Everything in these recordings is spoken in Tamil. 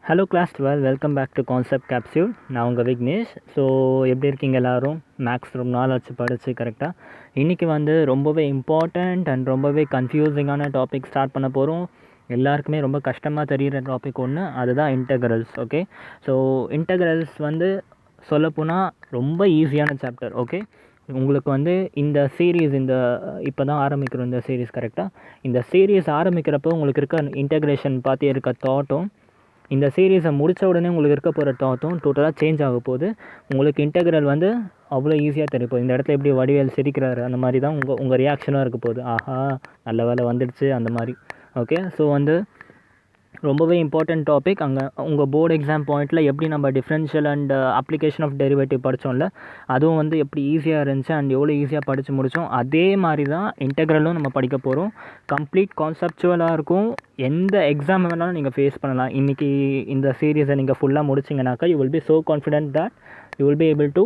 Hello class 12 welcome back to concept capsule. நான் உங்கள் விக்னேஷ். ஸோ எப்படி இருக்கீங்க எல்லோரும்? மேக்ஸ் ரொம்ப நாள் ஆச்சு படித்து கரெக்டாக. இன்றைக்கி ரொம்பவே இம்பார்ட்டண்ட் அண்ட் ரொம்பவே கன்ஃபியூசிங்கான டாபிக் ஸ்டார்ட் பண்ண போகிறோம். எல்லாருக்குமே ரொம்ப கஷ்டமாக தெரிகிற டாபிக் ஒன்று, அதுதான் இன்டெக்ரல்ஸ். ஓகே, ஸோ இன்டெக்ரல்ஸ் சொல்லப்போனால் ரொம்ப ஈஸியான சாப்டர். ஓகே, உங்களுக்கு இந்த சீரீஸ் இப்போ தான் ஆரம்பிக்கிறோம் இந்த சீரீஸ் கரெக்டாக. இந்த சீரீஸ் ஆரம்பிக்கிறப்போ உங்களுக்கு இருக்க இன்டெக்ரேஷன் பார்த்து இருக்க தாட்டும் இந்த சீரீஸை முடித்த உடனே உங்களுக்கு இருக்க போகிற தாட்டும் டோட்டலாக சேஞ்ச் ஆக போகுது. உங்களுக்கு இன்டெக்ரல் அவ்வளோ ஈஸியாக தெரியும். இந்த இடத்துல எப்படி வடிவேல் சிரிக்கிறாரு அந்த மாதிரி தான் உங்கள் ரியாக்ஷனாக இருக்க போகுது. ஆஹா, நல்ல வேலை வந்துடுச்சு அந்த மாதிரி. ஓகே, ஸோ ரொம்பவே இம்பார்ட்டண்ட் டாபிக். அங்கே உங்கள் போர்டு எக்ஸாம் பாயிண்ட்டில் எப்படி நம்ம differential and application of derivative படித்தோம்ல, அதுவும் எப்படி ஈஸியாக இருந்துச்சு அண்ட் எவ்வளோ ஈஸியாக படித்து முடித்தோம், அதே மாதிரி தான் இன்டெக்ரலும் நம்ம படிக்க போகிறோம். கம்ப்ளீட் கான்செப்சுவலாக இருக்கும். எந்த எக்ஸாம் வேணாலும் நீங்கள் ஃபேஸ் பண்ணலாம். இன்றைக்கி இந்த சீரீஸை நீங்கள் ஃபுல்லாக முடிச்சிங்கனாக்கா you will be so confident that you will be able to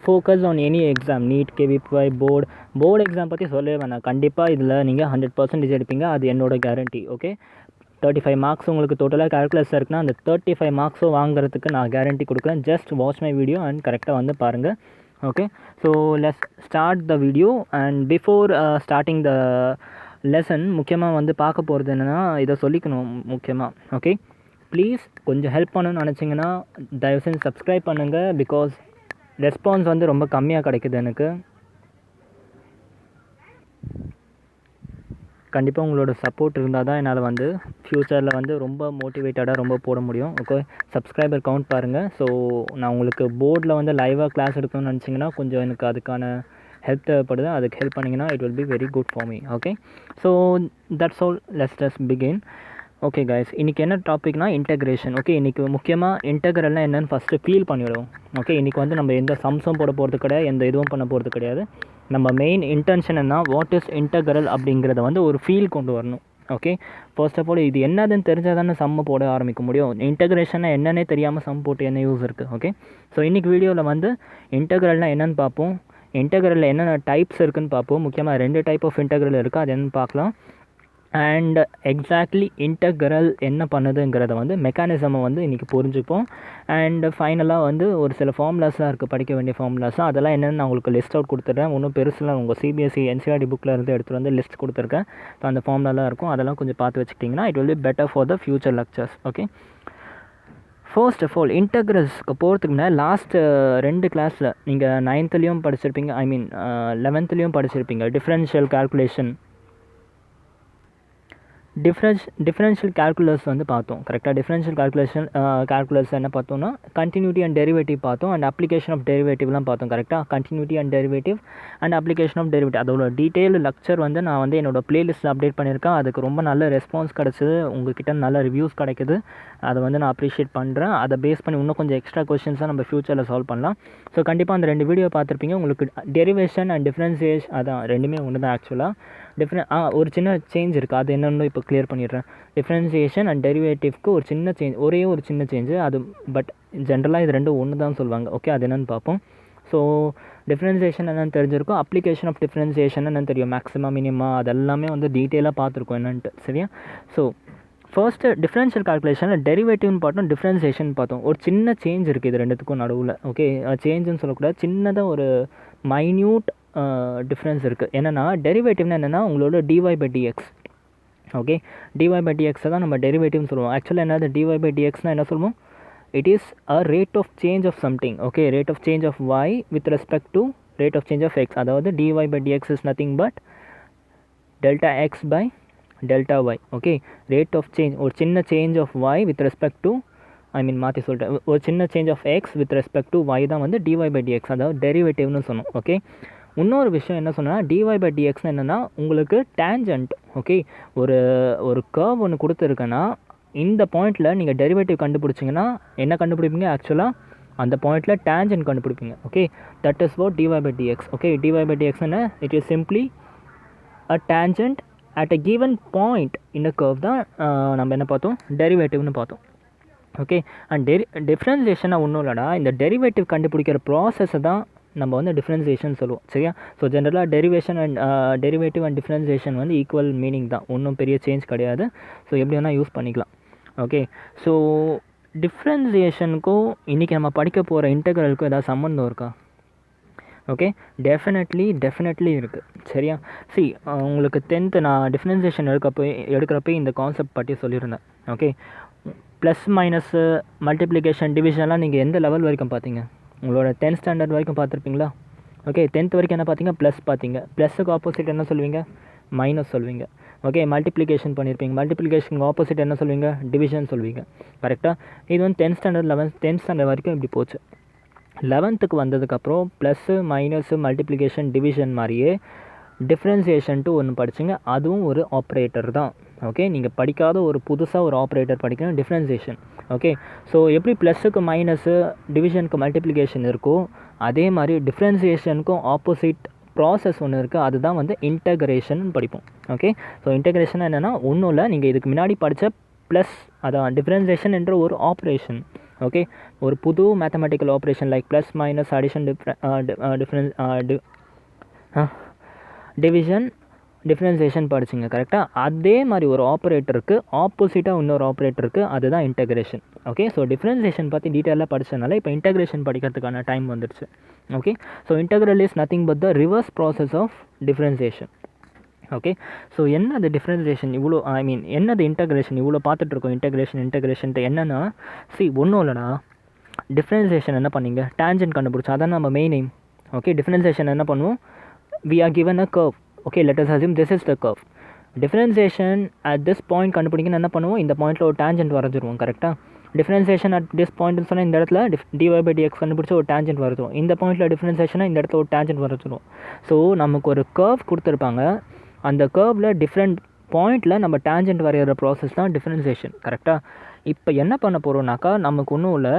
focus on any exam. NEET, KVPY, board exam பற்றி சொல்லவே வேணாம். கண்டிப்பாக இதில் நீங்கள் 100% எடுப்பீங்க, அது என்னோட கேரண்டி. ஓகே, 35 மார்க்ஸ் உங்களுக்கு டோட்டலாக கால்குலஸ் இருக்குன்னா அந்த 35 மார்க்ஸும் வாங்குறதுக்கு நான் கேரண்டி கொடுக்குறேன். Just watch my video and கரெக்டாக பாருங்கள். Okay, so let's start the video. And before starting the lesson முக்கியமாக பார்க்க போகிறது என்னென்னா, இதை சொல்லிக்கணும் முக்கியமாக. ஓகே, ப்ளீஸ் கொஞ்சம் ஹெல்ப் பண்ணணும்னு நினச்சிங்கன்னா தயவு செஞ்சு சப்ஸ்கிரைப் பண்ணுங்கள். பிகாஸ் ரெஸ்பான்ஸ் ரொம்ப கம்மியாக கிடைக்குது எனக்கு. கண்டிப்பாக உங்களோட சப்போர்ட் இருந்தால் தான் என்னால் ஃப்யூச்சரில் ரொம்ப மோட்டிவேட்டடாக ரொம்ப போட முடியும். ஓகே, சப்ஸ்கிரைபர் கவுண்ட் பாருங்கள். ஸோ நான் உங்களுக்கு போர்டில் லைவாக கிளாஸ் எடுக்கணும்னு நினச்சிங்கன்னா கொஞ்சம் எனக்கு அதுக்கான ஹெல்ப் தேவைப்படுது. அதுக்கு ஹெல்ப் பண்ணிங்கன்னா it will be very good for me. Okay, so that's all. Let's begin. Okay guys, இன்றைக்கி என்ன டாபிக்னா இன்டெக்ரேஷன். ஓகே, இன்றைக்கி முக்கியமாக இன்டெக்ரல்னால் என்னென்னு ஃபஸ்ட்டு ஃபீல் பண்ணிவிடுவோம். ஓகே, இன்றைக்கி நம்ம எந்த சம்ஸும் போட போகிறது கிடையாது, எந்த இதுவும் பண்ண போகிறது கிடையாது. நம்ம மெயின் இன்டென்ஷன் என்ன, வாட் இஸ் இன்டெக்ரல் அப்படிங்கிறத ஒரு ஃபீல் கொண்டு வரணும். ஓகே, ஃபர்ஸ்ட் ஆஃப் ஆல் இது என்னதுன்னு தெரிஞ்சால் தானே சம்ம போட ஆரம்பிக்க முடியும். இன்டெக்ரேஷனை என்னன்னே தெரியாமல் சம் போட்டு என்ன யூஸ் இருக்குது? ஓகே, ஸோ இன்றைக்கி வீடியோவில் இன்டெக்ரல்னால் என்னென்னு பார்ப்போம். இன்டெக்ரலில் என்னென்ன டைப்ஸ் இருக்குதுன்னு பார்ப்போம். முக்கியமாக 2 டைப் ஆஃப் இன்டெக்ரல் இருக்குது, அது என்னென்னு பார்க்கலாம். அண்ட் எக்ஸாக்ட்லி இன்டெக்ரல் என்ன பண்ணுதுங்கிறத மெக்கானிசமை இன்றைக்கி புரிஞ்சுப்போம். அண்ட் ஃபைனலாக ஒரு சில ஃபார்முலாஸ்லாம் இருக்குது, படிக்க வேண்டிய ஃபார்முலாஸாக. அதெல்லாம் என்னென்னு நான் உங்களுக்கு லிஸ்ட் அவுட் கொடுத்துட்றேன். ஒன்றும் பெருசுலாம் உங்கள் சிபிஎஸ்சி என்சிஆர்டி புக்கில் இருந்து எடுத்துகிட்டு லிஸ்ட் கொடுத்துருக்கேன். ஸோ அந்த ஃபார்முலாலாம் இருக்கும், அதெல்லாம் கொஞ்சம் பார்த்து வச்சுக்கிட்டிங்கன்னா it will be better for the future lectures. Okay, first of all இன்டெக்ரல்ஸ்க்கு போகிறதுக்கு முன்னாடி லாஸ்ட் 2 கிளாஸில் நீங்கள் 9th படிச்சிருப்பீங்க, 11th படிச்சிருப்பீங்க. டிஃப்ரென்ஷியல் கால்குலேஷன், டிஃப்ரென்ஷியல் கால்குலஸ் பார்த்தோம் கரெக்டாக. டிஃப்ரென்ஷியல் கால்குலஸ் என்ன பார்த்தோம்னா கண்டினியூட்டி அண்ட் டெரிவேட்டிவ் பார்த்தோம். அண்ட் அப்ளிகேஷன் ஆஃப் டெரிவேட்டிவ்லாம் பார்த்தோம் கரெக்டாக. Continuity and derivative and application of derivative அதோட டீட்டெயில் லெக்சர் நான் என்னோடய பிளேலிஸ்ட்டில் அப்டேட் பண்ணியிருக்கேன். அதுக்கு ரொம்ப நல்ல ரெஸ்பான்ஸ் கிடச்சிது, உங்கள்கிட்ட நல்ல ரிவ்யூஸ் கிடைக்குது. அதை நான் அப்ரிஷியேட் பண்ணுறேன். அதை பேஸ் பண்ணி இன்னும் கொஞ்சம் எக்ஸ்ட்ரா கொஸ்டின்ஸாக நம்ம ஃப்யூச்சரில் சால்வ் பண்ணலாம். ஸோ கண்டிப்பாக அந்த 2 வீடியோ பார்த்துருப்பீங்க. உங்களுக்கு டெரிவேஷன் அண்ட் டிஃப்ரென்சியேஷன் அதான் ரெண்டுமே ஒன்று தான் ஆக்சுவலாக. ஒரு சின்ன சேஞ்ச் இருக்குது, அது என்னென்னு இப்போ கிளியர் பண்ணிடுறேன். டிஃப்ரென்சியேஷன் அண்ட் டெரிவேட்டிவ்க்கு ஒரு சின்ன சேஞ்ச், ஒரு சின்ன சேஞ்சு அது. பட் ஜென்ரலாக இது ரெண்டும் ஒன்று தான் சொல்லுவாங்க. ஓகே, அது என்னென்னு பார்ப்போம். ஸோ டிஃப்ரென்சியேஷன் என்னென்னு தெரிஞ்சிருக்கும், அப்ளிகேஷன் ஆஃப் டிஃப்ரென்சியேஷன் என்னென்னு தெரியும், மேக்ஸிமம் மினிமம் அதெல்லாமே டீட்டெயிலாக பார்த்துருக்கோம் என்னென்ட்டு. சரியா? ஸோ ஃபர்ஸ்ட்டு டிஃப்ரென்ஷியல் கால்குலேஷனில் டெரிவேட்டிவ்னு பார்த்தோம், டிஃப்ரென்சியேஷன் பார்த்தோம். ஒரு சின்ன சேஞ்ச் இருக்குது இது ரெண்டுத்துக்கும் நடுவில். ஓகே, சேஞ்சுன்னு சொல்லக்கூடாது, சின்னதாக ஒரு மைன்யூட் டிஃப்ரென்ஸ் இருக்குது. என்னென்னா டெரிவேட்டிவ்னா என்னென்னா உங்களோட dy/dx. ஓகே, dy/dx தான் நம்ம டெரிவேட்டிவ்னு சொல்லுவோம். ஆக்சுவலாக என்னது dy/dxனால் என்ன சொல்லுவோம்? It is a rate of change of something. Okay, rate of change of y with respect to rate of change of x. அதாவது dy/dx is nothing but delta x by delta y. Okay, rate of change ஒரு சின்ன change of y with respect to மாற்றி சொல்லிட்டேன், ஒரு சின்ன change of x with respect to y தான் dy/dx, அதாவது டெரிவேட்டிவ்னு சொன்னோம். ஓகே, இன்னொரு விஷயம் என்ன சொன்னால் dy/dx என்னென்னா உங்களுக்கு டேஞ்சன்ட். ஓகே, ஒரு கர்வ் ஒன்று கொடுத்துருக்கேன்னா இந்த பாயிண்ட்டில் நீங்கள் டெரிவேட்டிவ் கண்டுபிடிச்சிங்கன்னா என்ன கண்டுபிடிப்பீங்க? ஆக்சுவலாக அந்த பாயிண்ட்டில் டேஞ்சன்ட் கண்டுபிடிப்பீங்க. Okay, that is what dy/dx. Okay, dy/dx என்ன? It is simply a tangent at a given point இந்த கர்வ் தான் நம்ம என்ன பார்த்தோம்? டெரிவேட்டிவ்னு பார்த்தோம். ஓகே, அண்ட் டிஃப்ரென்சியேஷனாக ஒன்றும் இல்லைடா, இந்த டெரிவேட்டிவ் கண்டுபிடிக்கிற ப்ராசஸை தான் நம்ம டிஃப்ரென்சியேஷன் சொல்லுவோம். சரியா? ஸோ ஜென்ரலாக derivative and differentiation equal meaning தான், ஒன்றும் பெரிய சேஞ்ச் கிடையாது. ஸோ எப்படி வேணால் யூஸ் பண்ணிக்கலாம். ஓகே. ஸோ டிஃப்ரென்சியேஷனுக்கும் இன்றைக்கி நம்ம படிக்க போகிற இன்டெக்ரலுக்கும் ஏதாவது சம்மந்தம் இருக்கா? ஓகே, டெஃபினெட்லி இருக்குது. சரியா? உங்களுக்கு 10th நான் டிஃப்ரென்சியேஷன் எடுக்கிறப்ப இந்த கான்செப்ட் பற்றி சொல்லியிருந்தேன். ஓகே, ப்ளஸ் மைனஸு மல்டிப்ளிகேஷன் டிவிஷன்லாம் நீங்கள் எந்த லெவல் வரைக்கும் பார்த்தீங்க? உங்களோட 10th ஸ்டாண்டர்ட் வரைக்கும் பார்த்துருப்பீங்களா? ஓகே, 10th வரைக்கும் என்ன பார்த்தீங்க? ப்ளஸ் பார்த்தீங்க. ப்ளஸ்ஸுக்கு ஆப்போசிட் என்ன சொல்வீங்க? மைனஸ் சொல்வீங்க. ஓகே, மல்டிப்ளிகேஷன் பண்ணியிருப்பீங்க. மல்டிப்ளிகேஷனுக்கு ஆப்போசிட் என்ன சொல்வீங்க? டிவிஷன் சொல்வீங்க. கரெக்டாக? இது வந்து 10th ஸ்டாண்டர்ட் 10th ஸ்டாண்டர்ட் வரைக்கும் இப்படி போச்சு. 11th வந்ததுக்கப்புறம் ப்ளஸ்ஸு மைனஸு மல்டிப்ளிகேஷன் டிவிஷன் மாதிரியே டிஃப்ரென்சியேஷன்ட்டு ஒன்று படிச்சிங்க. அதுவும் ஒரு ஆப்ரேட்டர் தான். ஓகே, நீங்கள் படிக்காத ஒரு புதுசாக ஒரு ஆப்ரேட்டர் படிக்கணும், டிஃப்ரென்சியேஷன். ஓகே, ஸோ எப்படி ப்ளஸ்ஸுக்கு மைனஸு டிவிஷனுக்கு மல்டிப்ளிகேஷன் இருக்கோ அதே மாதிரி டிஃப்ரென்சியேஷனுக்கும் ஆப்போசிட் ப்ராசஸ் ஒன்று இருக்குது. அதுதான் வந்து இன்டகிரேஷன் படிப்போம். ஓகே, ஸோ இன்டகிரேஷன் என்னென்னா ஒன்றும் இல்லை, நீங்கள் இதுக்கு முன்னாடி படித்த ப்ளஸ் அதான் டிஃப்ரென்சியேஷன் என்ற ஒரு ஆப்ரேஷன். ஓகே, ஒரு புது mathematical operation like plus minus addition division differentiation படிச்சிங்க. கரெக்டாக? அதே மாதிரி ஒரு ஆப்ரேட்டருக்கு ஆப்போசிட்டாக இன்னொரு ஆப்ரேட்டருக்கு அதுதான் இன்டகிரேஷன். ஓகே, ஸோ டிஃப்ரென்சியேஷன் பற்றி டீட்டெயிலாக படித்ததுனால இப்போ இன்டகிரேஷன் படிக்கிறதுக்கான டைம் வந்துடுச்சு. Okay, so integral is nothing but the reverse process of differentiation. Okay, so என்னது டிஃப்ரென்சியேஷன் இவ்வளோ என்னது இன்டகிரேஷன் இவ்வளோ பார்த்துட்ருக்கோம்? இன்டகிரேஷன்ட்டு என்னென்னா ஒன்றும் இல்லைனா டிஃப்ரென்சியேஷன் என்ன பண்ணீங்க? டேஞ்சன்ட் கண்டுபிடிச்சோம். அதான் நம்ம மெயின் எய்ம். ஓகே, டிஃப்ரென்சியேஷன் என்ன பண்ணுவோம்? we are given a curve. Okay, let us assume this is the curve. Differentiation at this point கண்டுபிடிக்கணும் என்ன பண்ணுவோம்? இந்த பாயிண்ட்டில் ஒரு டேஞ்சன்ட் வரைஞ்சிருவோம். கரெக்டாக? டிஃப்ரென்சியேஷன் அட் திஸ் பாயிண்ட்னு சொன்னால் இந்த இடத்துல dy/dx கண்டுபிடிச்சி ஒரு டேஞ்சன்ட் வரைஞ்சிரும். இந்த பாயிண்ட்டில் டிஃப்ரென்சியேஷனாக இந்த இடத்துல ஒரு டேஞ்சன்ட் வரைஞ்சிரும். ஸோ நமக்கு ஒரு கர்வ் கொடுத்துருப்பாங்க. அந்த கர்வில் டிஃப்ரெண்ட் பாயிண்ட்டில் நம்ம டேஞ்சன்ட் வரைகிற ப்ராசஸ் தான் டிஃப்ரென்சியேஷன். கரெக்டாக? இப்போ என்ன பண்ண போகிறோம்னாக்கா நமக்கு ஒன்றும் இல்லை,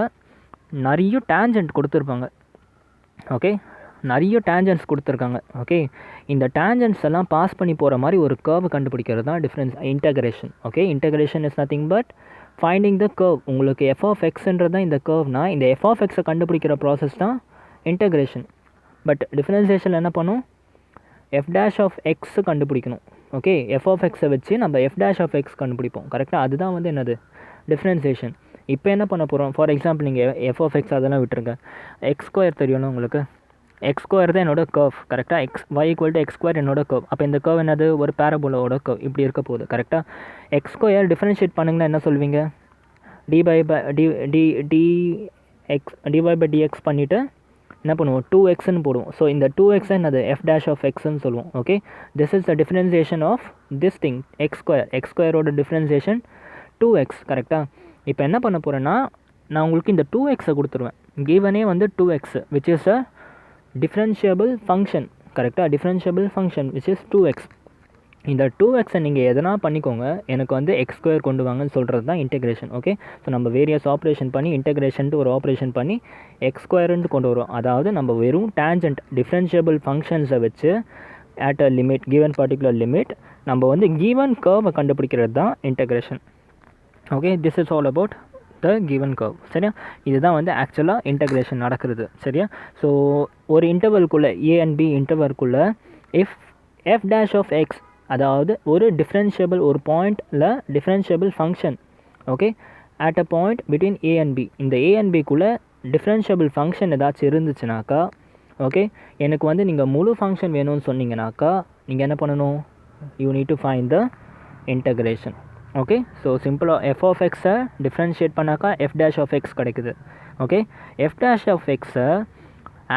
நிறைய டேஞ்சன்ட் கொடுத்துருப்பாங்க. ஓகே, நிறைய டேஞ்சன்ட்ஸ் கொடுத்துருக்காங்க. ஓகே, இந்த டேஞ்சன்ட்ஸ் எல்லாம் பாஸ் பண்ணி போகிற மாதிரி ஒரு கர்வ் கண்டுபிடிக்கிறது தான் integration. Okay, integration is nothing but finding the curve. உங்களுக்கு எஃப் ஆஃப் எக்ஸ்ன்றது தான் இந்த கர்வ்னா இந்த எஃப் ஆஃப் எக்ஸை கண்டுபிடிக்கிற ப்ராசஸ் தான் இன்டகிரேஷன். பட் டிஃப்ரென்சியேஷன் என்ன பண்ணும்? எஃப் டேஷ் ஆஃப் எக்ஸ் கண்டுபிடிக்கணும். ஓகே, எஃப் ஆஃப் எக்ஸை வச்சு நம்ம எஃப் டேஷ் ஆஃப் எக்ஸ் கண்டுபிடிப்போம். கரெக்டாக? அதுதான் வந்து என்னது? டிஃப்ரென்சியேஷன். இப்போ என்ன பண்ண போகிறோம்? ஃபார் எக்ஸாம்பிள் நீங்கள் எஃப் ஆஃப் எக்ஸ் அதெல்லாம் விட்டுருங்க. எக்ஸ் ஸ்கொயர் தெரியணும் உங்களுக்கு. எக்ஸ் ஸ்கொயர் தான் என்னோட கர்வ். கரெக்டாக? y = x ஸ்கொயர் என்னோட கர்வ். அப்போ இந்த கர்வ் என்னது? ஒரு பேரபோலோட கர்வ் இப்படி இருக்க போகுது. கரெக்டாக? எக்ஸ் ஸ்கொயர் டிஃப்ரென்ஷியேட் பண்ணுங்கன்னா என்ன சொல்வீங்க? dy/dx பண்ணிவிட்டு என்ன பண்ணுவோம்? 2xன்னு போடுவோம். ஸோ இந்த 2x என்னது? எஃப் டேஷ் ஆஃப் எக்ஸ்ன்னு சொல்லுவோம். Okay, this is the differentiation of this thing X ஸ்கொயரோட டிஃப்ரென்சியேஷன் 2x. கரெக்டாக? இப்போ என்ன பண்ண போகிறேன்னா நான் உங்களுக்கு இந்த 2xை கொடுத்துருவேன். கிவனே வந்து 2x which is a differentiable function. கரெக்டாக? Differentiable function which is 2x. இந்த 2xை நீங்கள் எதனா பண்ணிக்கோங்க, எனக்கு வந்து எக்ஸ் ஸ்கொயர் கொண்டு வாங்கன்னு சொல்கிறது தான் இன்டெகிரேஷன். ஓகே, ஸோ நம்ம வேரியஸ் ஆப்ரேஷன் பண்ணி இன்டெகிரேஷன்ட்டு ஒரு ஆப்ரேஷன் பண்ணி எக்ஸ் ஸ்கொயர்ன்ட்டு கொண்டு வரோம். அதாவது நம்ம வெறும் டேஞ்சன்ட் டிஃப்ரென்ஷியபிள் ஃபங்க்ஷன்ஸை வச்சு at a limit given particular limit நம்ம வந்து கிவன் கர்வை கண்டுபிடிக்கிறது தான் integration. Okay, this is all about the given curve. சரியா? இதுதான் வந்து ஆக்சுவலாக இன்டகிரேஷன் நடக்கிறது. சரியா? ஸோ ஒரு இன்டர்வல்குள்ளே ஏ அண்ட் பி இன்டர்வல்குள்ளே எஃப் டேஷ் ஆஃப் எக்ஸ் அதாவது ஒரு டிஃப்ரென்ஷியபிள் ஒரு பாயிண்டில் differentiable function. Okay, at a point between A and B. இந்த ஏ அண்ட் பிக்குள்ளே டிஃப்ரென்ஷியபிள் ஃபங்க்ஷன் ஏதாச்சும் இருந்துச்சுனாக்கா ஓகே, எனக்கு வந்து நீங்கள் முழு ஃபங்க்ஷன் வேணும்னு சொன்னீங்கனாக்கா நீங்கள் என்ன பண்ணணும்? You need to find the integration. Okay, so சிம்பிளாக எஃப் ஆஃப் எக்ஸை டிஃப்ரென்ஷியேட் பண்ணாக்கா எஃப் டேஷ் ஆஃப் எக்ஸ் கிடைக்குது. ஓகே, எஃப் டேஷ் ஆஃப் எக்ஸை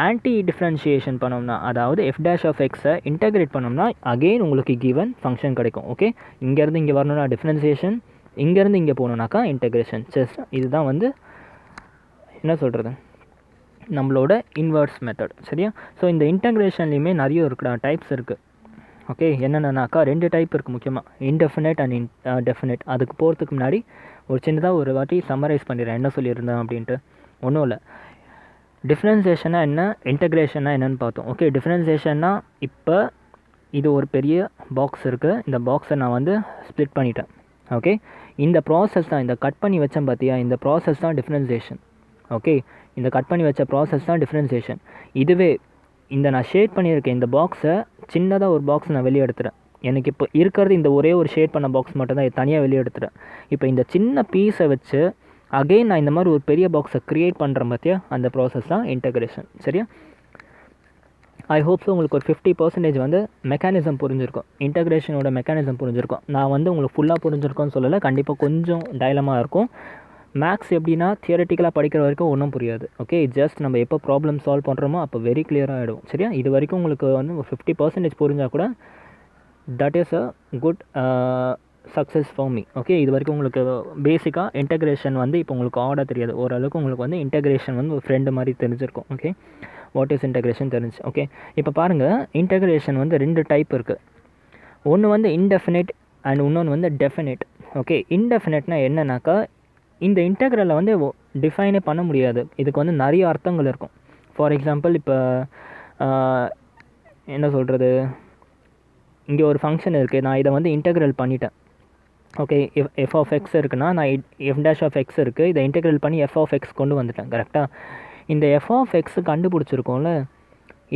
ஆன்டி டிஃப்ரென்ஷியேஷன் பண்ணோம்னா அதாவது எஃப் டேஷ் ஆஃப் எக்ஸை இன்டகிரேட் பண்ணோம்னா அகெயின் உங்களுக்கு கிவன் ஃபங்க்ஷன் கிடைக்கும். ஓகே, இங்கேருந்து இங்கே வரணும்னா டிஃப்ரென்சியேஷன், இங்கேருந்து இங்கே போகணுன்னாக்கா இன்டகிரேஷன். ஜஸ்ட் இதுதான் வந்து என்ன சொல்கிறது நம்மளோட இன்வர்ஸ் மெத்தட். சரியா? ஸோ இந்த இன்டகிரேஷன்லேயுமே நிறைய இருக்குடா டைப்ஸ் இருக்குது. ஓகே, என்னென்னாக்கா 2 டைப் இருக்குது முக்கியமாக, இன்டெஃபினைட் அண்ட் டெஃபினைட். அதுக்கு போகிறதுக்கு முன்னாடி ஒரு சின்னதாக ஒரு வாட்டி சம்மரைஸ் பண்ணிடுறேன் என்ன சொல்லியிருந்தேன் அப்படின்ட்டு. ஒன்றும் இல்லை, டிஃப்ரென்சியேஷனா என்ன, இன்டகிரேஷனா என்னென்னு பார்த்தோம். ஓகே, டிஃப்ரென்சியேஷன்னா இப்போ இது ஒரு பெரிய பாக்ஸ் இருக்குது, இந்த பாக்ஸை நான் வந்து ஸ்ப்ளிட் பண்ணிட்டேன். ஓகே, இந்த ப்ராசஸ் தான், இந்த கட் பண்ணி வச்சேன் பார்த்தியா, இந்த ப்ராசஸ் தான் டிஃப்ரென்சியேஷன். ஓகே, இந்த கட் பண்ணி வச்ச ப்ராசஸ் தான் டிஃப்ரென்சியேஷன். இதுவே இந்த நான் ஷேட் பண்ணியிருக்கேன் இந்த பாக்ஸை, சின்னதாக ஒரு பாக்ஸ் நான் வெளியே எடுத்துகிறேன். எனக்கு இப்போ இருக்கிறது இந்த ஒரே ஒரு ஷேட் பண்ண பாக்ஸ் மட்டும் தான் தனியாக வெளியே எடுத்துட்டேன். இப்போ இந்த சின்ன பீஸை வச்சு அகெயின் நான் இந்த மாதிரி ஒரு பெரிய பாக்ஸை க்ரியேட் பண்ணுறேன் பார்த்தியா, அந்த ப்ராசஸ் தான் இன்டகிரேஷன். சரியா? ஐ ஹோப் ஸோ உங்களுக்கு ஒரு 50% வந்து மெக்கானிசம் புரிஞ்சிருக்கும், இன்டகிரேஷனோட மெக்கானிசம் புரிஞ்சிருக்கும். நான் வந்து உங்களுக்கு ஃபுல்லாக புரிஞ்சிருக்கோன்னு சொல்லலை, கண்டிப்பாக கொஞ்சம் டைலமாக இருக்கும். மேக்ஸ் எப்படின்னா தியரட்டிக்கலாக படிக்கிற வரைக்கும் ஒன்றும் புரியாது. ஓகே, ஜஸ்ட் நம்ம எப்போ ப்ராப்ளம் சால்வ் பண்ணுறோமோ அப்போ வெரி கிளியராக ஆகிடும். சரியா? இது வரைக்கும் உங்களுக்கு வந்து ஒரு 50% புரிஞ்சால் கூட that is a good success for me. Okay, இது வரைக்கும் உங்களுக்கு பேசிக்காக இன்டகிரேஷன் வந்து இப்போ உங்களுக்கு ஆர்டர் தெரியாது, ஓரளவுக்கு உங்களுக்கு வந்து இன்டகிரேஷன் வந்து ஒரு ஃப்ரெண்டு மாதிரி தெரிஞ்சிருக்கும். ஓகே, வாட் இஸ் இன்டகிரேஷன் தெரிஞ்சு. ஓகே, இப்போ பாருங்கள், இன்டகிரேஷன் வந்து 2 டைப் இருக்குது. ஒன்று வந்து இன்டெஃபினைட் அண்ட் இன்னொன்று வந்து டெஃபினைட். ஓகே, இன்டெஃபினைட்னா என்னன்னாக்கா இந்த இன்டெக்ரலில் வந்து டிஃபைனே பண்ண முடியாது, இதுக்கு வந்து நிறைய அர்த்தங்கள் இருக்கும். ஃபார் எக்ஸாம்பிள் இப்போ என்ன சொல்கிறது, இங்கே ஒரு ஃபங்க்ஷன் இருக்குது, நான் இதை வந்து இன்டெக்ரல் பண்ணிட்டேன். ஓகே, எஃப் ஆஃப் எக்ஸ் இருக்குன்னா நான் எஃப் டேஷ் ஆஃப் எக்ஸ் இருக்குது, இதை இன்டெக்ரல் பண்ணி எஃப் ஆஃப் எக்ஸ் கொண்டு வந்துட்டேன். கரெக்டாக? இந்த எஃப் ஆஃப் எக்ஸ் கண்டுபிடிச்சிருக்கோம்ல,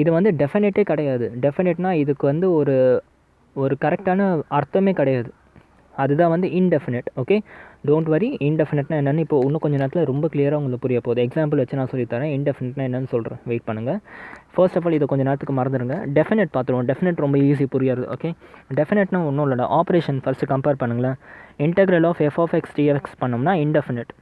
இது வந்து டெஃபினட்டே கிடையாது. டெஃபினட்னா இதுக்கு வந்து ஒரு கரெக்டான அர்த்தமே கிடையாது, அதுதான் வந்து இன்டெஃபினட். Okay, don't worry. இன்டெஃபினட்னா என்னென்னு இப்போ இன்னும் கொஞ்சம் நேரத்தில் ரொம்ப கிளியராக உங்களுக்கு புரிய போகுது. எக்ஸாம்பிள் வச்சு நான் சொல்லித்தரேன். இன்டெஃபினட்னா என்னென்னு சொல்கிறேன், வெயிட் பண்ணுங்கள். ஃபர்ஸ்ட் ஆஃப் ஆல் இதை கொஞ்சம் நேரத்துக்கு மறந்துடுங்க. டெஃபினட் பார்த்துருவோம். டெஃபினட் ரொம்ப ஈஸி புரியாது. ஓகே, டெஃபினட்னா ஒன்றும் இல்லைடா, ஆப்ரேஷன் ஃபஸ்ட்டு கம்பேர் பண்ணுங்களேன். Integral of F of x dx பண்ணோம்னா இன்டெஃபினட்,